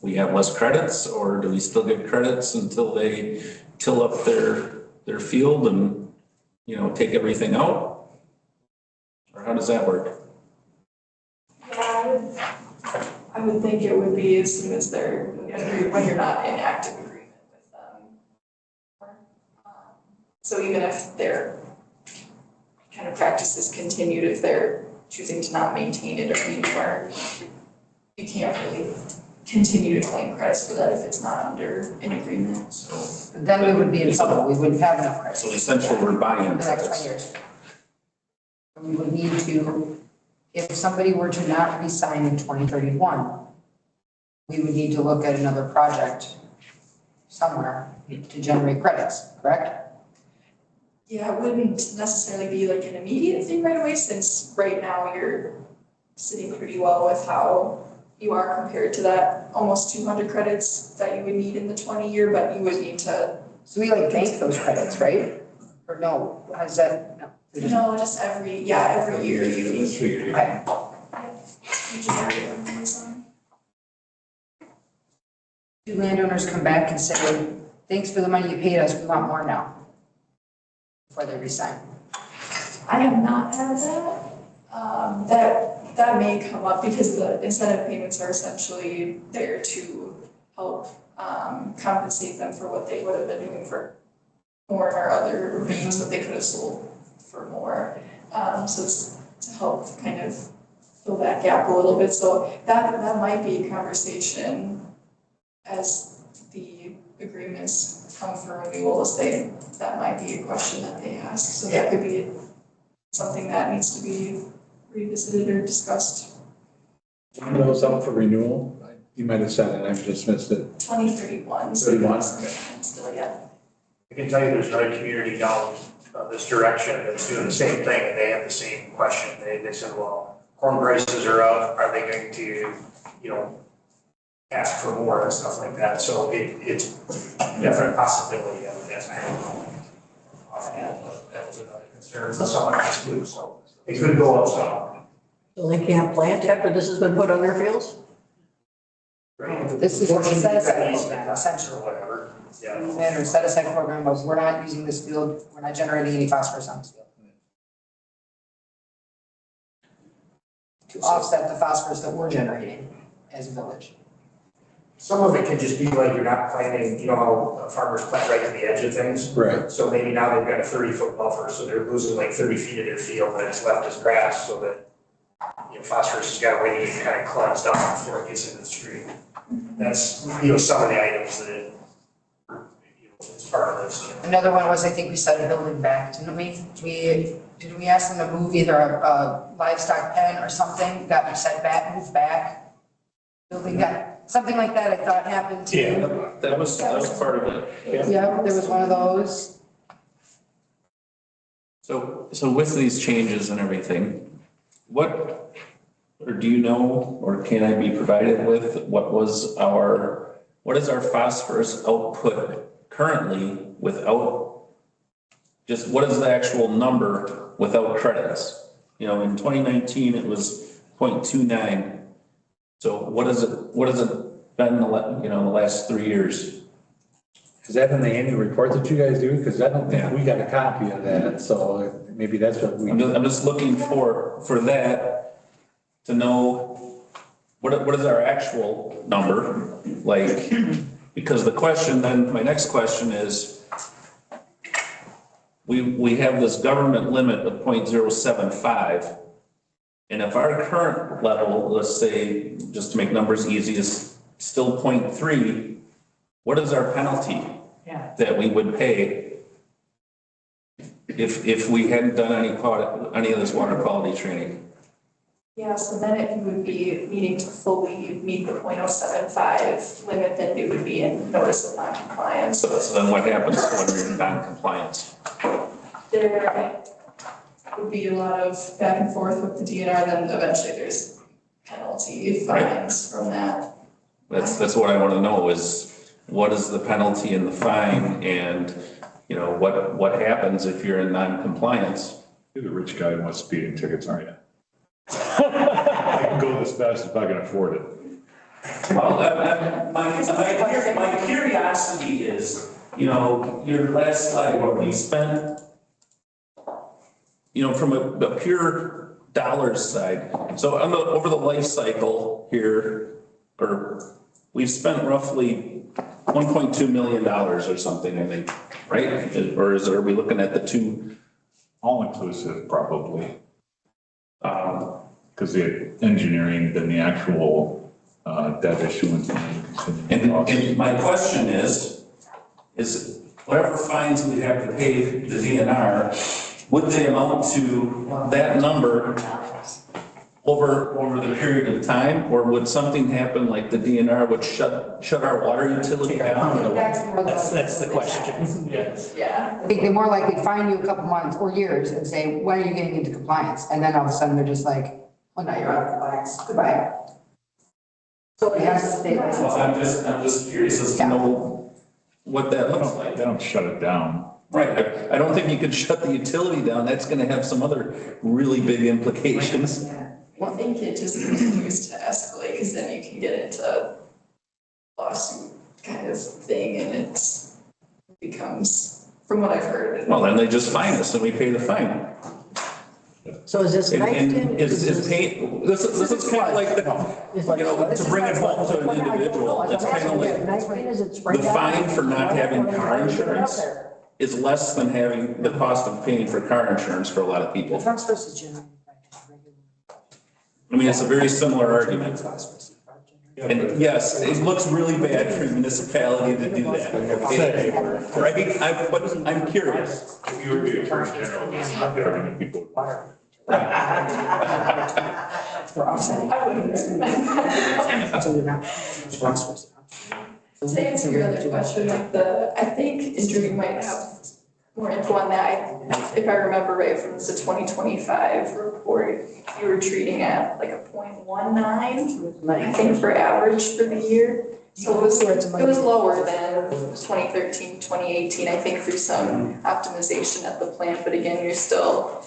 S8: We have less credits, or do we still get credits until they till up their field and, take everything out? Or how does that work?
S12: Yeah, I would think it would be as soon as when you're not in active agreement with them. So even if their kind of practices continued, if they're choosing to not maintain it or anymore, you can't really continue to claim credits for that if it's not under an agreement.
S8: So
S9: Then we would be in trouble, we wouldn't have enough credits.
S8: So essentially, we're buying
S9: For the next 20 years. We would need to, if somebody were to not re-sign in 2031, we would need to look at another project somewhere to generate credits, correct?
S12: Yeah, it wouldn't necessarily be like an immediate thing right away, since right now you're sitting pretty well with how you are compared to that almost 200 credits that you would need in the 20-year, but you would need to. So
S9: we bank those credits, right? Or no, how's that?
S12: No, just every year you need to.
S9: Okay.
S12: You generate them.
S9: Do landowners come back and say, thanks for the money you paid us, we want more now? Before they resign?
S12: I have not had that. That may come up because the incentive payments are essentially there to help compensate them for what they would have been doing for corn or other beans that they could have sold for more. So it's to help kind of fill that gap a little bit. So that might be a conversation as the agreements come for renewal. That might be a question that they ask. So that could be something that needs to be revisited or discussed.
S1: When are those up for renewal? You might have said it, I've just missed it.
S12: 2031.
S1: 31.
S12: Still, yeah.
S11: I can tell you there's another community down this direction that's doing the same thing, and they have the same question. They said, well, corn prices are up, are they going to, ask for more and stuff like that? So it's definitely a possibility of that. I don't know. That was another concern for someone else too, so it could go up some.
S10: So they can't plant after this has been put on their fields?
S9: This is what it says,
S11: Essentially, whatever.
S9: management or set aside program of we're not using this field, we're not generating any phosphorus on this field. To offset the phosphorus that we're generating as a village.
S11: Some of it could just be like you're not planting, you know how farmers plant right to the edge of things?
S1: Right.
S11: So maybe now they've got a 30-foot buffer, so they're losing like 30 feet of their field and it's left as grass so that, you know, phosphorus has got a way to get kind of cleansed out before it gets into the stream. That's, you know, some of the items that it, you know, it's part of this.
S9: Another one was, I think we set a building back, didn't we? Did we ask them to move either a livestock pen or something, got set back, moved back? Building got, something like that I thought happened too.
S8: Yeah, that was part of it.
S9: Yeah, there was one of those.
S8: So with these changes and everything, what, or do you know, or can I be provided with, what is our phosphorus output currently without, just what is the actual number without credits? You know, in 2019, it was 0.29. So what has it been the last 3 years?
S1: Is that in the annual report that you guys do? Because I don't think we got a copy of that, so maybe that's what we.
S8: I'm just looking for that, to know what is our actual number, like, because the question then, my next question is, we have this government limit of 0.075. And if our current level, let's say, just to make numbers easy, is still 0.3, what is our penalty that we would pay if we hadn't done any of this water quality training?
S12: Yeah, so then it would be needing to fully meet the 0.075 limit, then it would be in notice of non-compliance.
S8: So then what happens when we're in non-compliance?
S12: There would be a lot of back and forth with the DNR, then eventually there's penalty fines from that.
S8: That's what I want to know is, what is the penalty and the fine, and, you know, what happens if you're in non-compliance?
S3: You're the rich guy who wants speeding tickets, aren't you? I can go this fast if I can afford it.
S8: Well, my curiosity is, you know, your last slide, what we spent, you know, from a pure dollars side. So over the life cycle here, we've spent roughly $1.2 million or something, I think, right? Or are we looking at the two?
S3: All inclusive, probably. Because the engineering, then the actual debt issuance.
S8: And my question is whatever fines we have to pay the DNR, would they amount to that number over the period of time, or would something happen like the DNR would shut our water utility down?
S5: That's the question. Yes.
S12: Yeah.
S9: I think they more likely fine you a couple months or years and say, when are you getting into compliance? And then all of a sudden they're just like, well, now you're out of compliance, goodbye. So it has to stay like.
S8: Well, I'm just curious as to know what that looks like.
S3: They don't shut it down.
S8: Right, I don't think you could shut the utility down, that's gonna have some other really big implications.
S12: I think it just continues to escalate, because then you can get into lawsuit kind of thing, and it becomes, from what I've heard.
S8: Well, then they just fine us and we pay the fine.
S10: So is this night?
S8: And is pay, this is kind of like, you know, to bring it home to an individual, it's kind of like, the fine for not having car insurance is less than having the cost of paying for car insurance for a lot of people. I mean, it's a very similar argument. And yes, it looks really bad for a municipality to do that, okay? Right? But I'm curious.
S3: If you were the attorney general, it's not the argument people would.
S12: I wouldn't. To answer your other question, like I think Andrew might have more info on that. If I remember right from the 2025 report, you were treating at like a 0.19, I think, for average for the year. So it was lower than 2013, 2018, I think, through some optimization at the plant. But again, you're still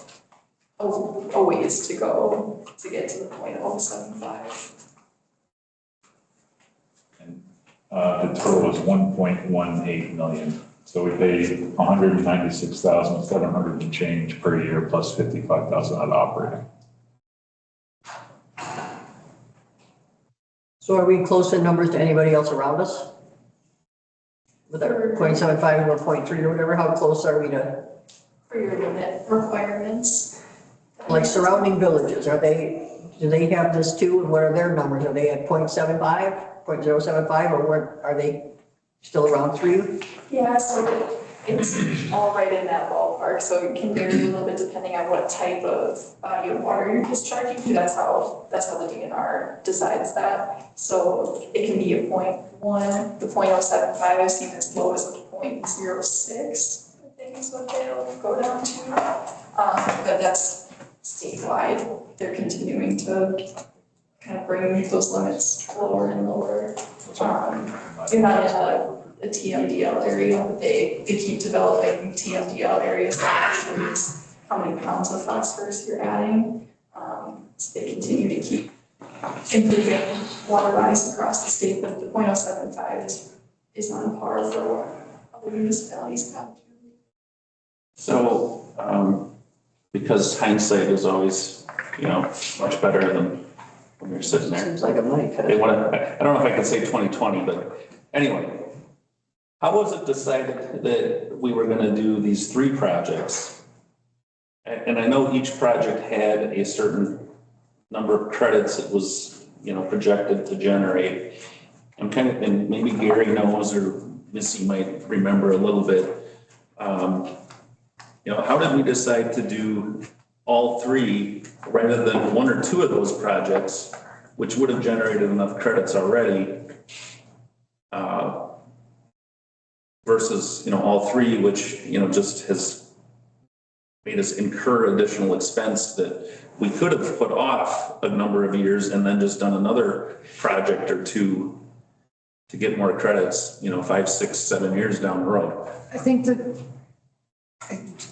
S12: a ways to go to get to the 0.075.
S3: The total is 1.18 million. So we pay 196,700 and change per year plus 55,000 on operating.
S10: So are we close in numbers to anybody else around us? With our 0.75 or 0.3 or whatever, how close are we to,
S12: For your limit requirements.
S10: like surrounding villages, do they have this too, and what are their numbers? Are they at 0.75, 0.075, or what, are they still around 3?
S12: Yeah, so it's all right in that ballpark, so it can vary a little bit depending on what type of body of water you're discharging to. That's how the DNR decides that. So it can be a 0.1, the 0.075, I've seen as low as a 0.06, I think is what they'll go down to. But that's statewide. They're continuing to kind of bring those limits lower and lower. You're not in a TMDL area, but they keep developing TMDL areas that shows how many pounds of phosphorus you're adding. So they continue to keep improving water bodies across the state, but the 0.075 is on par for what other municipalities have to.
S8: So, because hindsight is always, much better than when you're sitting there.
S10: Seems like a money pit.
S8: I don't know if I can say 2020, but anyway. How was it decided that we were gonna do these 3 projects? And I know each project had a certain number of credits it was, projected to generate. And maybe Gary knows, or Missy might remember a little bit. How did we decide to do all 3 rather than 1 or 2 of those projects, which would have generated enough credits already? Versus, all 3, which, just has made us incur additional expense that we could have put off a number of years and then just done another project or 2 to get more credits, 5, 6, 7 years down the road.
S9: I think that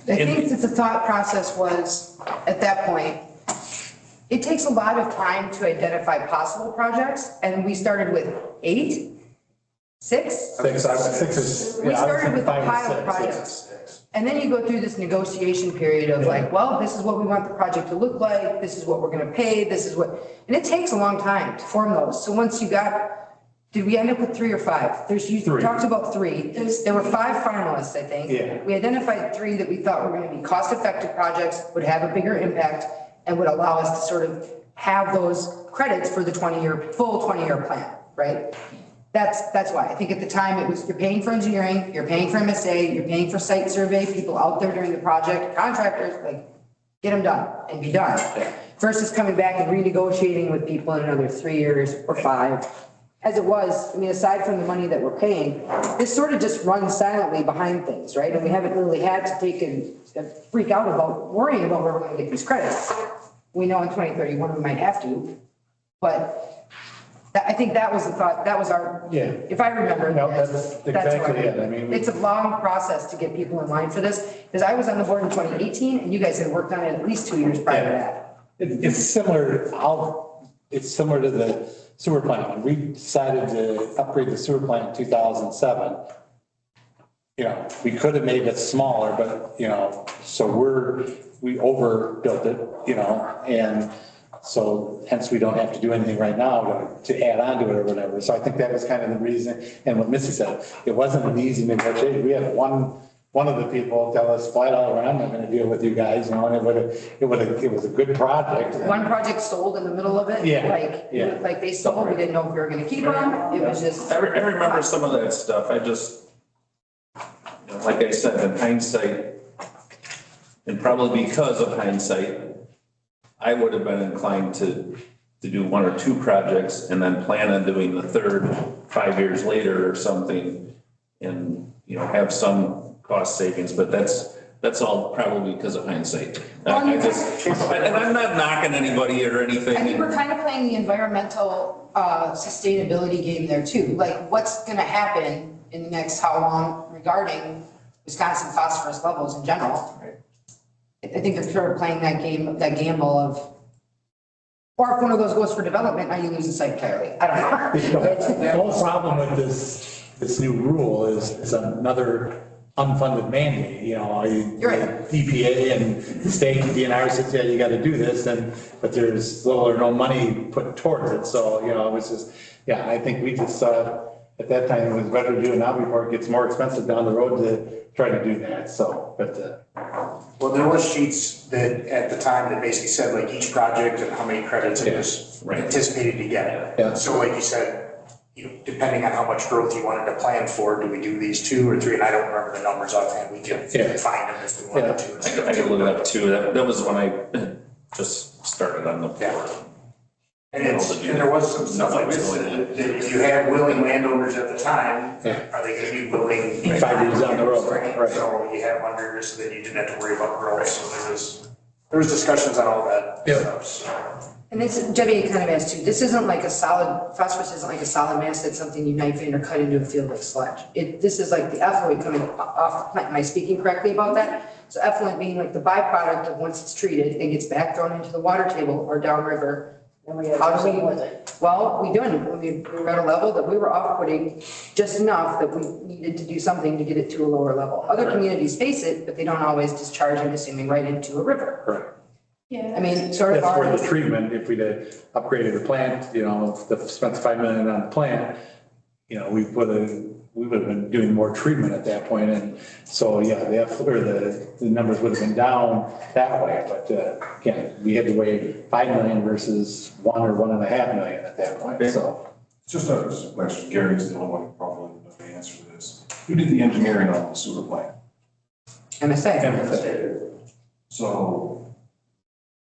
S9: the thought process was, at that point, it takes a lot of time to identify possible projects, and we started with 8, 6?
S1: 6, I was 6 is.
S9: We
S1: yeah, I was
S9: started with a
S1: 5 and
S9: pile of
S1: 6,
S9: projects. And then you go through this negotiation period of like, well, this is what we want the project to look like, this is what we're gonna pay, this is what, and it takes a long time to form those. So once you got, did we end up with 3 or 5? You
S1: 3.
S9: talked about 3. There were 5 finalists, I think.
S1: Yeah.
S9: We identified 3 that we thought were gonna be cost-effective projects, would have a bigger impact, and would allow us to sort of have those credits for the full 20-year plan, right? That's why. I think at the time it was, you're paying for engineering, you're paying for MSA, you're paying for site survey, people out there during the project, contractors, like, get them done and be done. Versus coming back and renegotiating with people in another 3 years or 5. As it was, aside from the money that we're paying, this sort of just runs silently behind things, right? And we haven't really had to take and freak out about worrying about where we're gonna get these credits. We know in 2031 we might have to, but I think that was the thought, that was our,
S1: Yeah.
S9: if I remember.
S1: No, that's exactly it.
S9: It's a long process to get people in line for this, because I was on the board in 2018, and you guys had worked on it at least 2 years prior to that.
S1: It's similar, it's similar to the sewer plant. When we decided to upgrade the sewer plant in 2007, we could have made it smaller, but, so we overbuilt it, and so hence we don't have to do anything right now to add on to it or whatever. So I think that was kind of the reason. And what Missy said, it wasn't an easy negotiation. We had one of the people tell us flat out, I'm not going to deal with you guys, and it was a good project.
S9: One project sold in the middle of it.
S1: Yeah.
S9: Like they sold, we didn't know if we were going to keep them. It was just.
S8: I remember some of that stuff. I just, like I said, in hindsight, and probably because of hindsight, I would have been inclined to do 1 or 2 projects and then plan on doing the third 5 years later or something, and, have some cost savings, but that's all probably because of hindsight. And I'm not knocking anybody or anything.
S9: I think we're kind of playing the environmental sustainability game there too. Like what's going to happen in the next how long regarding Wisconsin phosphorus levels in general. I think they're sort of playing that game, that gamble of Or if one of those goes for development, now you lose the site entirely. I don't know.
S1: The whole problem with this new rule is it's another unfunded mandate, you know,
S9: You're right.
S1: EPA and the state and DNR says, yeah, you gotta do this, but there's little or no money put towards it, so, you know, it was just, yeah, I think we just, at that time, it was better to do it now before it gets more expensive down the road to try to do that, so, but,
S11: Well, there was sheets that at the time that basically said like each project and how many credits it was anticipated to get.
S1: Yeah.
S11: So like you said, depending on how much growth you wanted to plan for, do we do these 2 or 3? And I don't remember the numbers offhand. We can find them if we wanted to.
S8: I could look it up too. That was when I just started on the board.
S11: And there was some stuff like this, that if you had willing landowners at the time, are they gonna be willing?
S1: 5 years down the road, right.
S11: So you have under, so that you didn't have to worry about growth, so there was discussions on all that stuff, so.
S9: And this, Debbie kind of asked too, this isn't like a solid, phosphorus isn't like a solid mass that's something you knife in or cut into a field like sludge. This is like the effluent coming off the plant. Am I speaking correctly about that? So effluent being like the byproduct of once it's treated, it gets back thrown into the water table or downriver.
S10: And we have
S9: How do
S10: to
S9: we,
S10: with it.
S9: well, we didn't. We were at a level that we were off-putting just enough that we needed to do something to get it to a lower level. Other communities face it, but they don't always discharge and assuming right into a river.
S1: correct.
S12: Yeah.
S9: I mean, sort of.
S1: That's where the treatment, if we'd have upgraded the plant, you know, spent $5 million on the plant, you know, we would have been doing more treatment at that point, and so, yeah, the numbers would have been down that way, but, again, we had to weigh 5 million versus 1 or 1.5 million at that point, so.
S6: Just a question, Gary's the only one who probably knows the answer to this. Who did the engineering on the sewer plant?
S9: MSA.
S6: So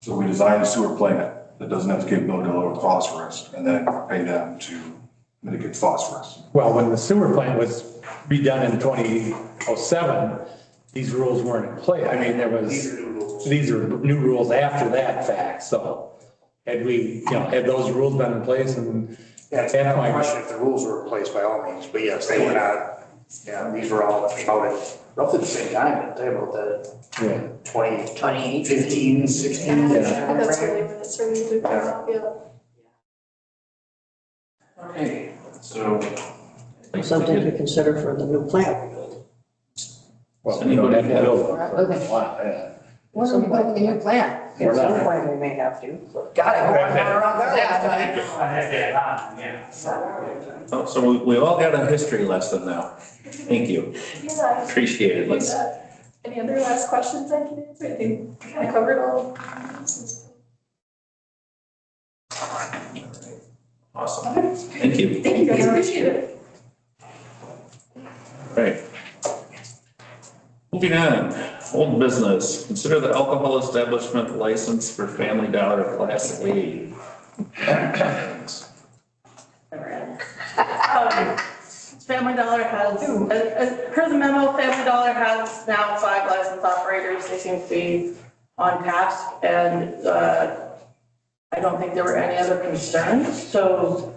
S6: we designed a sewer plant that doesn't have the capability to lower phosphorus and then pay them to mitigate phosphorus.
S1: Well, when the sewer plant was redone in 2007, these rules weren't in place. I mean, these are new rules after that fact, so had we, you know, had those rules been in place and
S11: Yeah, it's not my question if the rules were replaced by all means, but yes, they were not, these were all out at roughly the same time, didn't they, about the 2015, 16.
S12: That's really when it started to come up, yeah.
S8: Okay, so.
S10: Something to consider for the new plant.
S1: well, we don't have to build one for
S9: Okay.
S1: a while, yeah.
S9: What are we building a new plant?
S10: At some point, we may have to.
S9: Got it. Around there.
S8: Oh, so we've all got a history lesson now. Thank you.
S12: Yeah.
S8: Appreciate it. Let's,
S12: Any other last questions I can answer? I think we kind of covered all.
S8: awesome. Thank you.
S12: Thank you guys, appreciate it.
S8: Right. Moving on, old business. Consider the alcohol establishment license for Family Dollar Class A.
S2: Family Dollar has, per the memo, Family Dollar has now 5 licensed operators. They seem to be on task, and I don't think there were any other concerns. So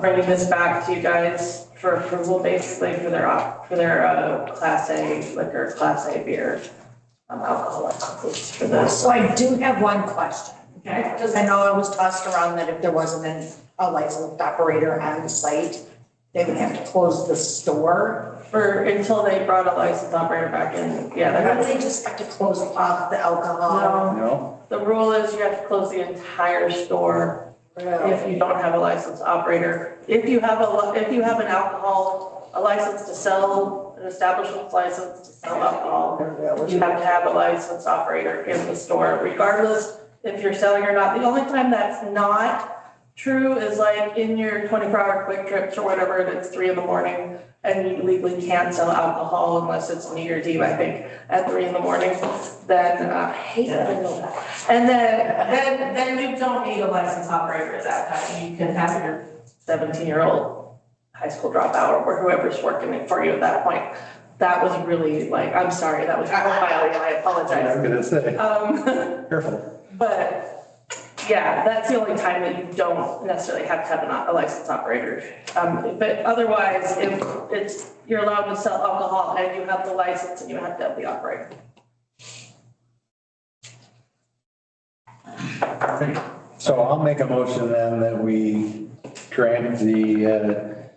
S2: bringing this back to you guys for approval, basically for their Class A liquor, Class A beer, alcohol licenses for this.
S4: So I do have one question, okay? Because I know it was tossed around that if there wasn't a licensed operator on the site, they would have to close the store.
S2: Until they brought a licensed operator back in, yeah.
S4: Or do they just have to close off the alcohol?
S1: No,
S2: The rule is you have to close the entire store if you don't have a licensed operator. If you have an alcohol, a license to sell, an establishment's license to sell alcohol, you have to have a licensed operator in the store, regardless if you're selling or not. The only time that's not true is like in your 24-hour quick trips or whatever, and it's 3 a.m. and you legally can't sell alcohol unless it's New Year's Eve, I think, at 3 a.m. Then I hate that I know that. And then you don't need a licensed operator at that time. You can have your 17-year-old high school dropout or whoever's working it for you at that point. That was really like, I'm sorry, that was profiling, and I apologize.
S1: I was gonna say, careful.
S2: But yeah, that's the only time that you don't necessarily have to have a licensed operator. But otherwise, if you're allowed to sell alcohol and you have the license and you have to have the operator.
S1: So I'll make a motion then that we grant the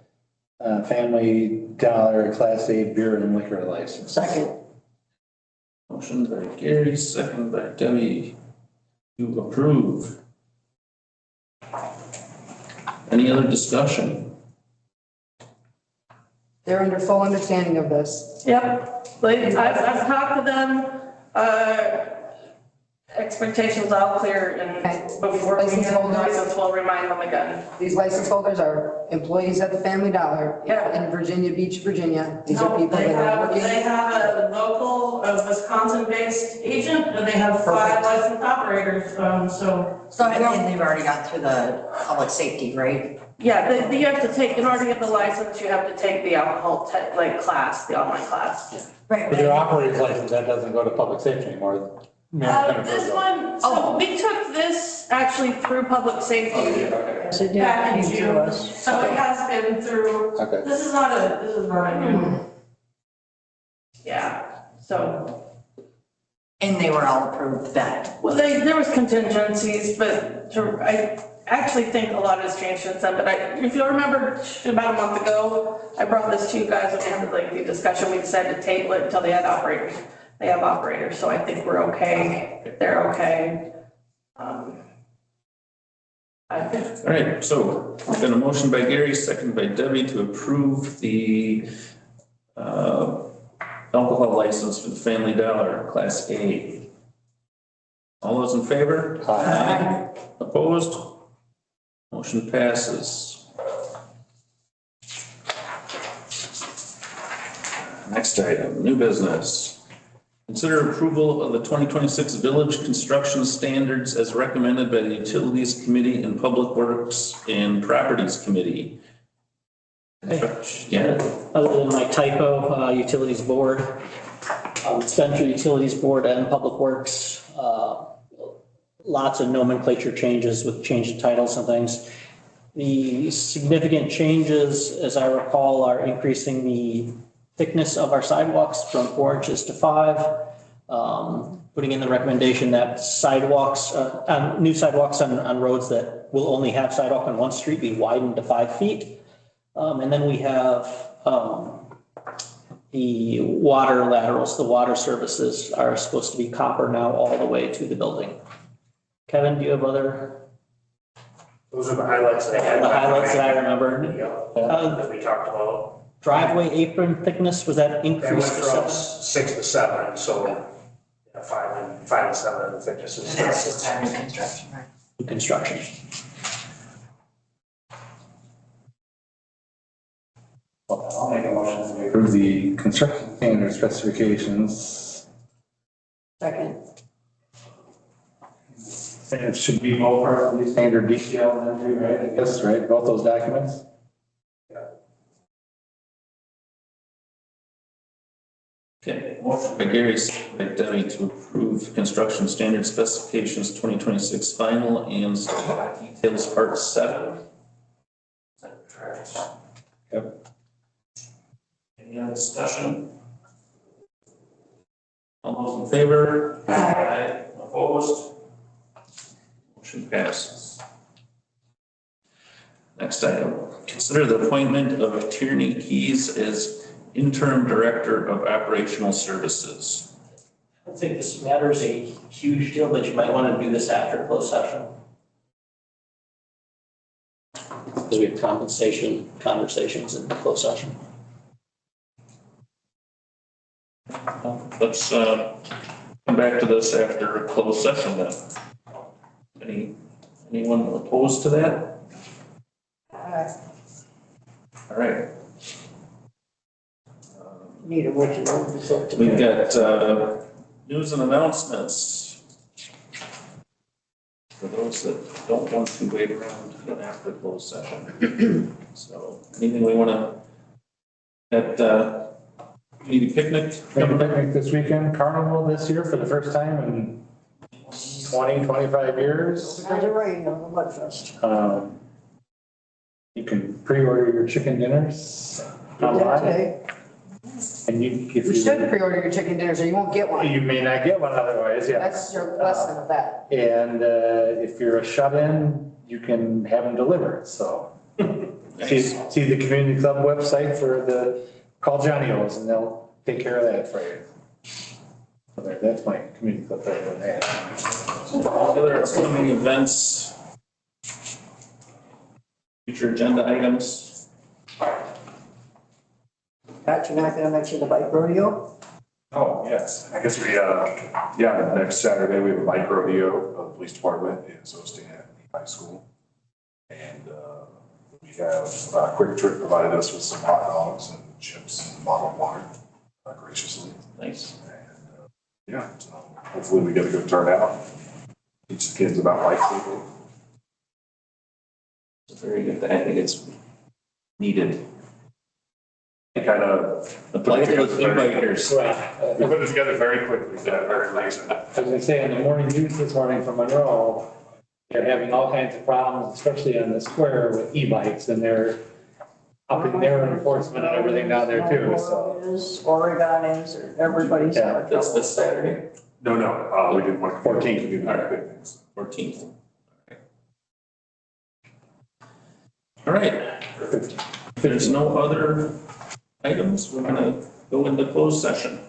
S1: Family Dollar Class A beer and liquor license.
S10: Second.
S8: Motion by Gary, second by Debbie to approve. Any other discussion?
S9: They're under full understanding of this.
S2: Yep, like, I've talked to them, expectations all clear and before we get the license, we'll remind them again.
S9: These license holders are employees at the Family Dollar
S2: Yeah.
S9: in Virginia Beach, Virginia. These are
S2: No,
S9: people
S2: they
S9: that are
S2: have,
S9: working.
S2: they have a local, Wisconsin-based agent, and they have 5 licensed operators, so.
S4: So and they've already got through the public safety, right?
S2: Yeah, you have to take, in order to get the license, you have to take the alcohol, class, the online class.
S4: Right.
S1: But their operator's license, that doesn't go to public safety anymore.
S2: This one, so we took this actually through public safety
S10: Yes, it did.
S2: back in
S10: Came to
S2: June,
S10: us.
S2: so it has been through,
S1: Okay.
S2: this is not a new. Yeah, so,
S4: And they were all approved then.
S2: well, there was contingencies, but I actually think a lot has changed since then, but if you'll remember, about a month ago, I brought this to you guys when we had the lengthy discussion, we decided to table it until they had operators. They have operators, so I think we're okay, they're okay.
S8: All right, so we've got a motion by Gary, second by Debbie to approve the alcohol license for the Family Dollar Class A. All those in favor? Aye. Opposed? Motion passes. Next item, new business. Consider approval of the 2026 village construction standards as recommended by the Utilities Committee and Public Works and Properties Committee. Yeah,
S5: Other than my typo, Utilities Board, Central Utilities Board and Public Works, lots of nomenclature changes with change of titles and things. The significant changes, as I recall, are increasing the thickness of our sidewalks from 4 inches to 5. Putting in the recommendation that sidewalks, new sidewalks on roads that will only have sidewalk on one street be widened to 5 feet. And then we have the water laterals, the water services are supposed to be copper now all the way to the building. Kevin, do you have other?
S11: Those are the highlights that I had.
S5: The highlights that I remember.
S11: That we talked about.
S5: Driveway apron thickness, was that
S11: That went
S5: increased to
S11: from
S5: 7?
S11: 6 to 7, so yeah, 5 and 7 in the thicknesses.
S4: And that's just having construction, right?
S5: Construction.
S1: I'll make a motion to approve the construction standard specifications.
S10: Second.
S1: And it should be both perfectly standard detail and then, right, I guess, right, both those documents?
S8: okay, motion by Gary, second by Debbie to approve construction standard specifications 2026 final and details part 7.
S1: Yep.
S8: Any other discussion? All those in favor? Aye. Opposed? Motion passes. Next item, consider the appointment of Tierney Keys as interim director of operational services.
S5: I don't think this matter is a huge deal, but you might want to do this after closed session. Because we have compensation conversations in closed session.
S8: Let's come back to this after a closed session then. Anyone opposed to that? All right.
S10: Need a motion on this.
S8: We've got news and announcements. For those that don't want to wait around after closed session. So anything we want to, community picnic?
S1: Maybe picnic this weekend, carnival this year for the first time in 20, 25 years.
S10: Because of rain on the Mud Fest.
S1: You can pre-order your chicken dinners
S10: Did that
S1: online.
S10: today?
S1: And if
S9: You should pre-order your chicken dinner so you won't get one.
S1: You may not get one otherwise, yeah.
S9: That's your lesson of that.
S1: And if you're a shut-in, you can have them delivered, so. See the community club website for call Johnny O's and they'll take care of that for you. So that's my community club right on that.
S8: Other upcoming events, future agenda items.
S10: Pat, you're not gonna mention the bike rodeo?
S6: Oh, yes. I guess next Saturday, we have a bike rodeo. The police department is hosting it at high school. And we have Quick Trip provided us with some hot dogs and chips and bottled water graciously.
S8: Nice.
S6: And so hopefully we get a good turnout. Teach the kids about bike safety.
S8: It's very good. I think it's needed.
S6: It kind of
S8: Apply to those e-bikers.
S1: Right.
S6: we put it together very quickly for that very reason.
S1: As I say, in the morning news this morning from Monroe, they're having all kinds of problems, especially on the square with e-bikes, and they're upping their enforcement and everything down there too, so.
S10: Is, Oregon is, or everybody's having
S8: That's
S10: trouble.
S8: this Saturday,
S6: No, we did one.
S1: 14th.
S6: We did one big things.
S8: 14th. All right. If there's no other items, we're gonna go into closed session.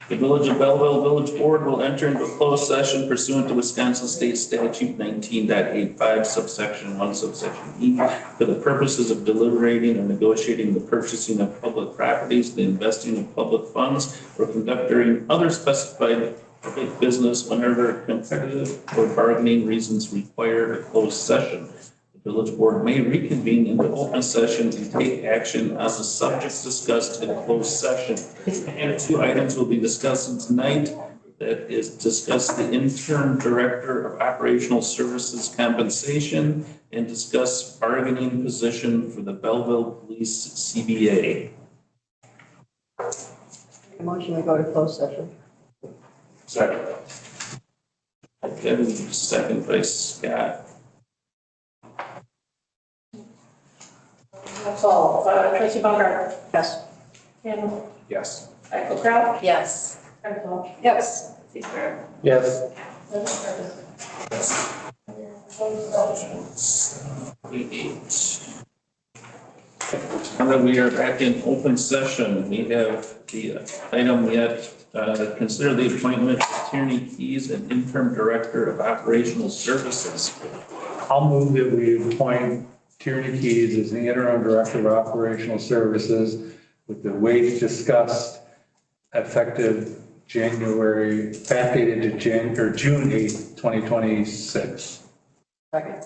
S8: The Village of Belleville Village Board will enter into a closed session pursuant to Wisconsin State Statute 19.85 subsection 1 subsection E for the purposes of deliberating and negotiating the purchasing of public properties, the investing of public funds, or conducting other specified public business whenever competitive or bargaining reasons require a closed session. The Village Board may reconvene into open session and take action on the subjects discussed in closed session. And 2 items will be discussing tonight. That is discuss the interim director of operational services compensation and discuss bargaining position for the Belleville Police CBA.
S10: Motion to go to closed session.
S6: Second.
S8: Kevin, second by Scott.
S2: That's all. Trustee Baumgart.
S10: Yes.
S2: Campbell.
S6: Yes.
S2: Eichelkraut.
S4: Yes.
S2: Penfold.
S10: Yes.
S2: Seaver.
S1: Yes.
S8: Now that we are back in open session, we have the item yet, consider the appointment of Tierney Keys and interim director of operational services.
S1: I'll move that we appoint Tierney Keys as the interim director of operational services with the wage discussed effective January, backdated to June 8th, 2026.
S10: Second.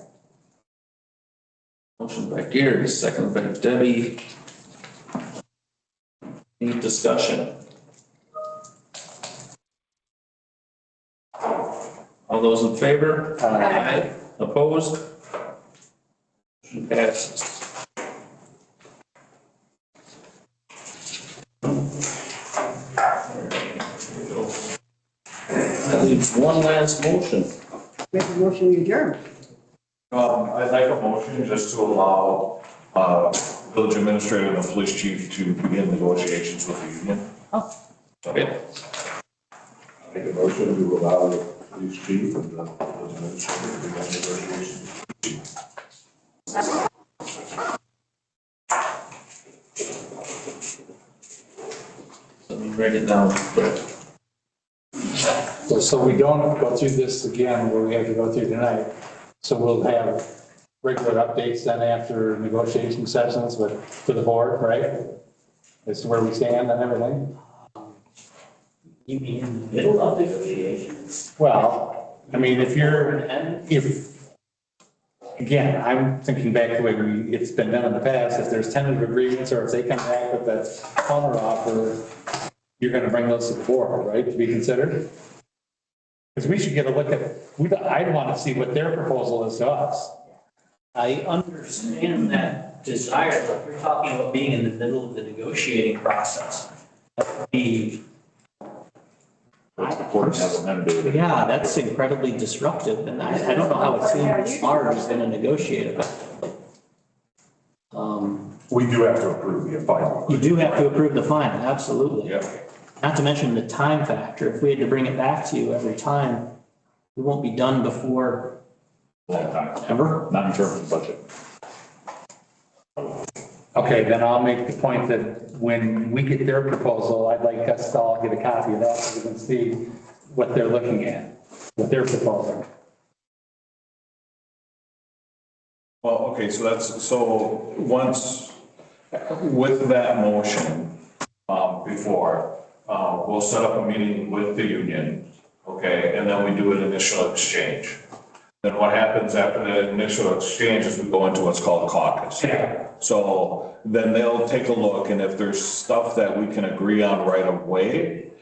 S8: Motion by Gary, second by Debbie. Any discussion? All those in favor? Aye. Opposed? Motion passes. That leaves one last motion.
S10: Make a motion to adjourn.
S7: I'd like a motion just to allow, village administrator and the police chief to begin negotiations with the union.
S8: Okay.
S6: Make a motion to allow the police chief and the village administrator to begin negotiations.
S8: Let me write it down quick.
S1: So we don't go through this again where we have to go through tonight. So we'll have regular updates then after negotiation sessions for the board, right? As to where we stand and everything.
S5: You mean in the middle of negotiations?
S1: Well, I mean, again, I'm thinking back to the way it's been done in the past, if there's tentative agreements or if they come back with a counter offer, you're gonna bring those to the board, right, to be considered? Because we should get a look at, I'd want to see what their proposal is to us.
S5: I understand that desire, but you're talking about being in the middle of the negotiating process. That would be, yeah, that's incredibly disruptive, and I don't know how it seems as far as in a negotiated.
S6: We do have to approve the final.
S5: You do have to approve the final, absolutely.
S7: Yeah.
S5: Not to mention the time factor. If we had to bring it back to you every time, we won't be done before
S3: Long time.
S5: ever.
S3: Not in terms of budget.
S1: Okay, then I'll make the point that when we get their proposal, I'd like us to all get a copy of that so we can see what they're looking at, what they're proposing.
S7: Well, okay, so once, with that motion, before, we'll set up a meeting with the union, okay, and then we do an initial exchange. Then what happens after the initial exchange is we go into what's called caucus.
S1: Yeah.
S7: So then they'll take a look, and if there's stuff that we can agree on right away,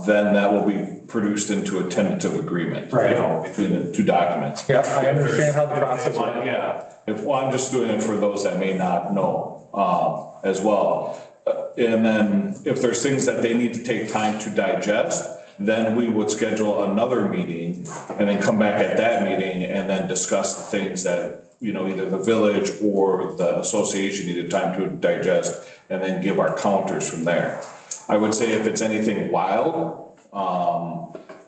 S7: then that will be produced into a tentative agreement.
S1: Right.
S7: You know, between the two documents.
S1: Yeah, I understand how the process works.
S7: Yeah, well, I'm just doing it for those that may not know, as well. And then if there's things that they need to take time to digest, then we would schedule another meeting and then come back at that meeting and then discuss the things that, you know, either the village or the association needed time to digest and then give our counters from there. I would say if it's anything wild,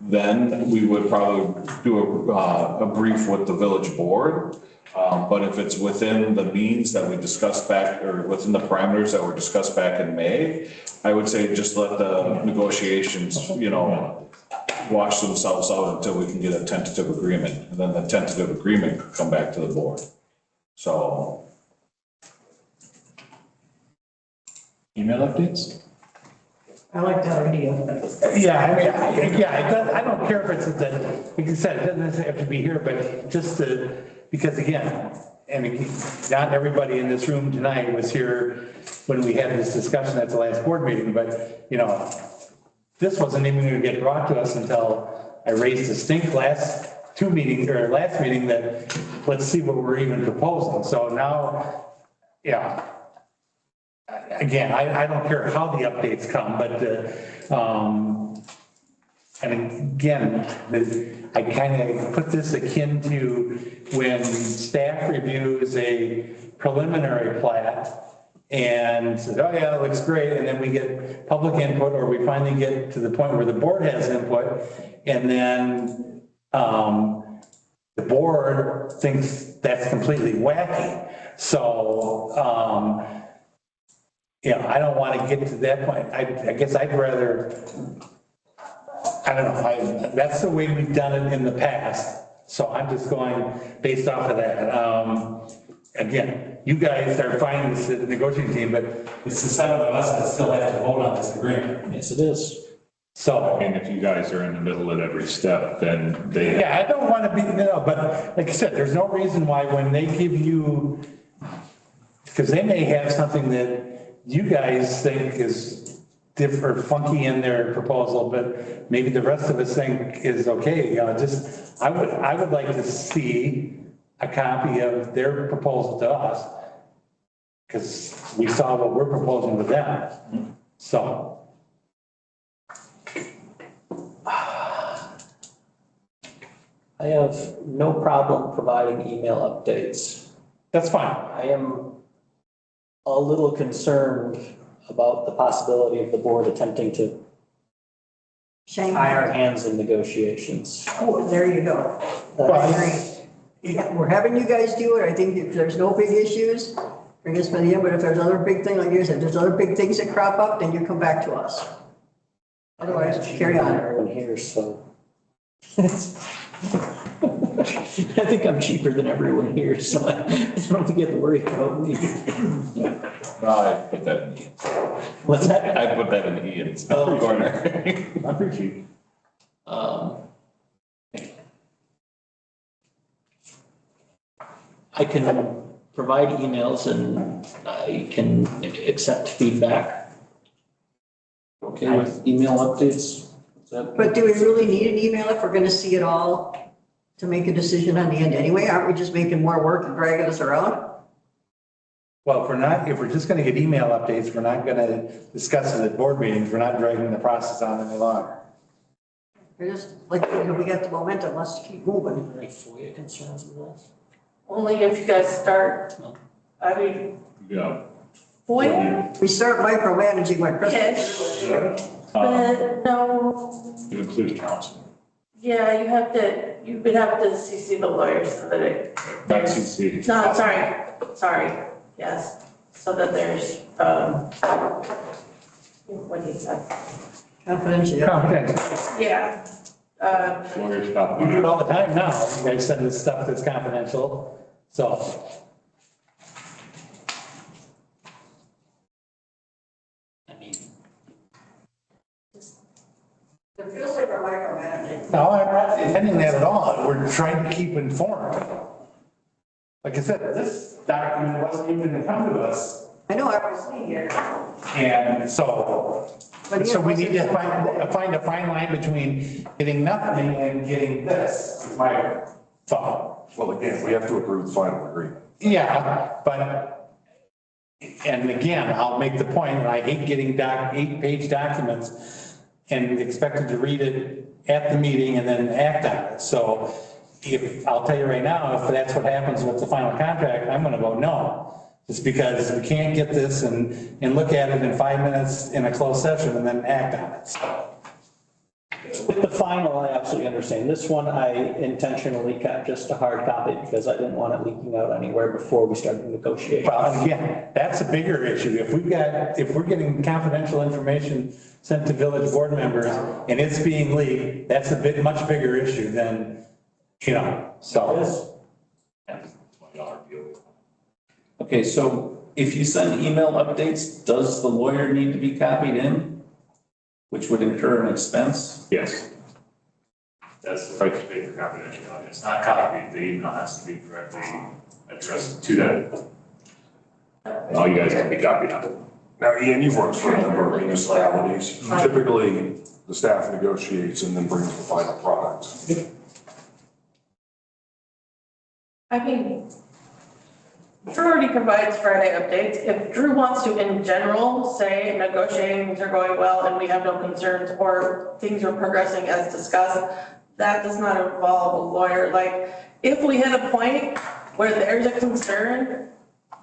S7: then we would probably do a brief with the village board. But if it's within the means that we discussed back, or within the parameters that were discussed back in May, I would say just let the negotiations, you know, wash themselves out until we can get a tentative agreement. And then the tentative agreement could come back to the board. So.
S3: Email updates?
S10: I like that idea.
S1: Yeah, I mean, I don't care if it's that, like you said, it doesn't necessarily have to be here, but just to, because again, and not everybody in this room tonight was here when we had this discussion at the last board meeting, but, you know, this wasn't even going to get brought to us until I raised a stink last meeting that let's see what we're even proposing. So now, yeah. Again, I don't care how the updates come, but, and again, I kind of put this akin to when staff reviews a preliminary plat and says, oh yeah, it looks great, and then we get public input, or we finally get to the point where the board has input, and then the board thinks that's completely wacky. So, yeah, I don't want to get to that point. I guess I'd rather, I don't know, that's the way we've done it in the past. So I'm just going based off of that. Again, you guys are fine with the negotiating team, but it's the 7 of us that still have to vote on this agreement.
S5: Yes, it is.
S1: So.
S3: I mean, if you guys are in the middle at every step, then they.
S1: Yeah, I don't want to be, no, but like I said, there's no reason why when they give you, because they may have something that you guys think is different, funky in their proposal, but maybe the rest of us think is okay. You know, just, I would like to see a copy of their proposal to us, because we saw what we're proposing with them. So.
S5: I have no problem providing email updates.
S1: That's fine.
S5: I am a little concerned about the possibility of the board attempting to
S10: Shame.
S5: tie our hands in negotiations.
S10: Oh, there you go. I agree. Yeah, we're having you guys do it. I think if there's no big issues, bring us by the end, but if there's other big thing, like you said, there's other big things that crop up, then you come back to us. Otherwise, carry on.
S5: Everyone here, so. I think I'm cheaper than everyone here, so I don't have to get worried about me.
S7: I put that in Ian.
S5: What's that?
S7: I put that in Ian's
S5: Oh.
S7: corner.
S3: I'm pretty cheap.
S5: I can provide emails and I can accept feedback. Okay with email updates? Is that-
S10: But do we really need an email if we're gonna see it all to make a decision on the end anyway? Aren't we just making more work and dragging us around?
S1: Well, if we're just going to get email updates, we're not going to discuss it at board meetings. We're not dragging the process on any longer.
S10: We're just, like, you know, we got the momentum, let's keep moving.
S5: Any FOIA concerns with this?
S2: Only if you guys start, I mean,
S3: Yeah.
S2: FOIA?
S10: We start micromanaging my Christmas.
S2: Ish, but no,
S3: It includes council.
S2: yeah, you would have to CC the lawyers so that it.
S3: Not CC.
S2: No, sorry, yes, so that there's, what he said,
S10: Confidential.
S1: Confidential.
S2: yeah.
S3: Lawyers stop.
S1: We do it all the time now. You guys send us stuff that's confidential, so.
S10: It feels like we're micromanaging.
S1: No, I'm not intending that at all. We're trying to keep informed. Like I said, this document wasn't even going to come to us.
S10: I know, I was seeing it.
S1: And so we need to find a fine line between getting nothing and getting this, is my thought.
S6: Well, again, we have to approve the final agreement.
S1: Yeah, but, and again, I'll make the point, that I hate getting 8-page documents and expected to read it at the meeting and then act on it. So I'll tell you right now, if that's what happens with the final contract, I'm gonna vote no. It's because we can't get this and look at it in 5 minutes in a closed session and then act on it, so.
S5: With the final, I absolutely understand. This one, I intentionally kept just a hard copy because I didn't want it leaking out anywhere before we started negotiating.
S1: Well, and again, that's a bigger issue. If we're getting confidential information sent to village board members and it's being leaked, that's a much bigger issue than, so.
S3: $20 deal.
S8: Okay, so if you send email updates, does the lawyer need to be copied in? Which would incur an expense?
S3: Yes. That's the price to pay for confidentiality. It's not copied, the email has to be directly addressed to that. All you guys can be copied on it.
S6: Now, Ian, you've worked for a number of municipalities. Typically, the staff negotiates and then brings the final product.
S2: I mean, Drew already provides Friday updates. If Drew wants to, in general, say negotiations are going well and we have no concerns or things are progressing as discussed, that does not involve a lawyer. Like, if we hit a point where there's a concern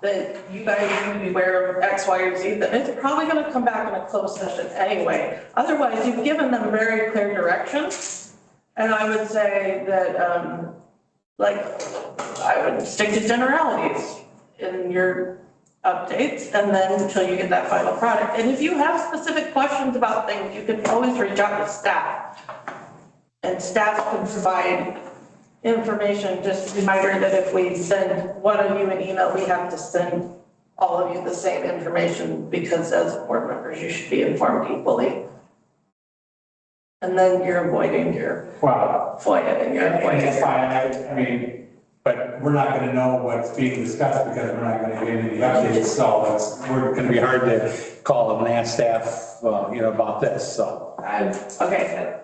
S2: that you guys need to be aware of X, Y, or Z, then it's probably going to come back in a closed session anyway. Otherwise, you've given them very clear direction. And I would say that, I would stick to generalities in your updates and then until you get that final product. And if you have specific questions about things, you can always reach out to staff. And staff can provide information, just a reminder that if we send one of you an email, we have to send all of you the same information because as board members, you should be informed equally. And then you're avoiding your FOIA and your FOIA.
S1: That's fine, I mean, but we're not gonna know what's being discussed because we're not gonna get any updates, so we're gonna be hard to call and ask staff, about this, so.
S2: Okay,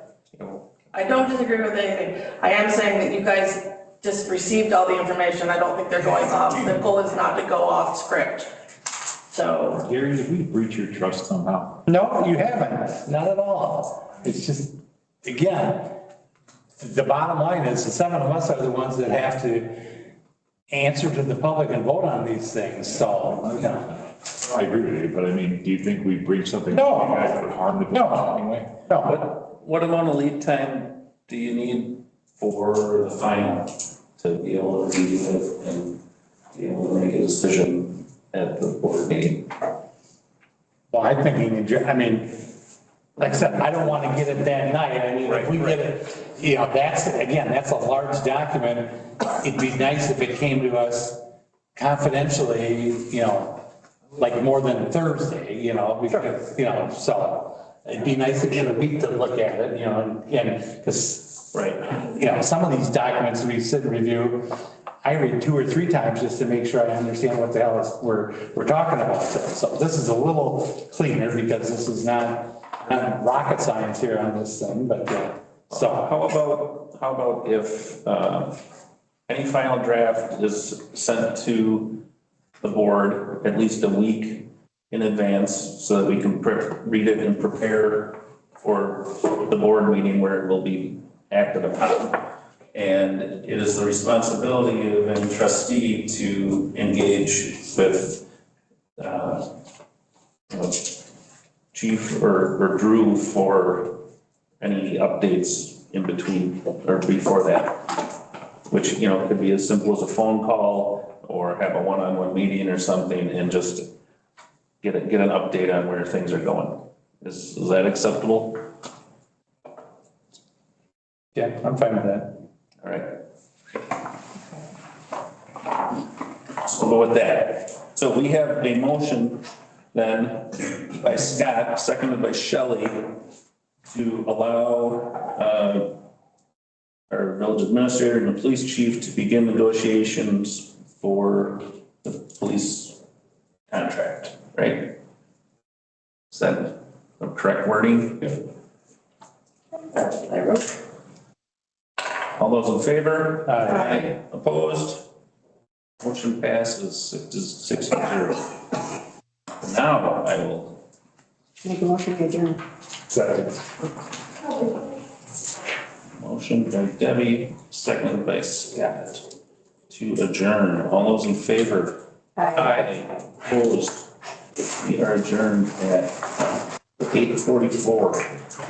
S2: I don't disagree with anything. I am saying that you guys just received all the information. I don't think they're going off. The goal is not to go off script. So.
S3: Gary, did we breach your trust somehow?
S1: No, you haven't, not at all. It's just, again, the bottom line is the 7 of us are the ones that have to answer to the public and vote on these things, so,
S3: I agree with you, but I mean, do you think we breached something?
S1: No.
S3: You guys would harm the business
S1: No.
S3: anyway?
S1: No,
S8: What amount of lead time do you need for the final to be able to review it and be able to make a decision at the board meeting?
S1: well, I'm thinking, like I said, I don't want to get it that night. I mean, if we get it, that's a large document. It'd be nice if it came to us confidentially, like more than Thursday, because, so it'd be nice to get a week to look at it, and because, some of these documents we sit and review, I read 2 or 3 times just to make sure I understand what the hell we're talking about. So this is a little cleaner because this is not rocket science here on this thing, but so.
S8: How about if any final draft is sent to the board at least a week in advance so that we can read it and prepare for the board meeting where it will be acted upon. And it is the responsibility of any trustee to engage with Chief or Drew for any updates in between or before that. Which, could be as simple as a phone call or have a one-on-one meeting or something and just get an update on where things are going. Is that acceptable?
S1: Yeah, I'm fine with that.
S8: All right. So we'll go with that. So we have a motion then by Scott, seconded by Shelley, to allow our village administrator and the police chief to begin negotiations for the police contract, right? Is that the correct wording?
S10: I wrote.
S8: All those in favor?
S1: Aye.
S8: Opposed? Motion passes 6-0. Now I will.
S10: Make a motion to adjourn.
S1: Second.
S8: Motion by Debbie, seconded by Scott to adjourn. All those in favor? Aye. Opposed? We are adjourned at 8:44.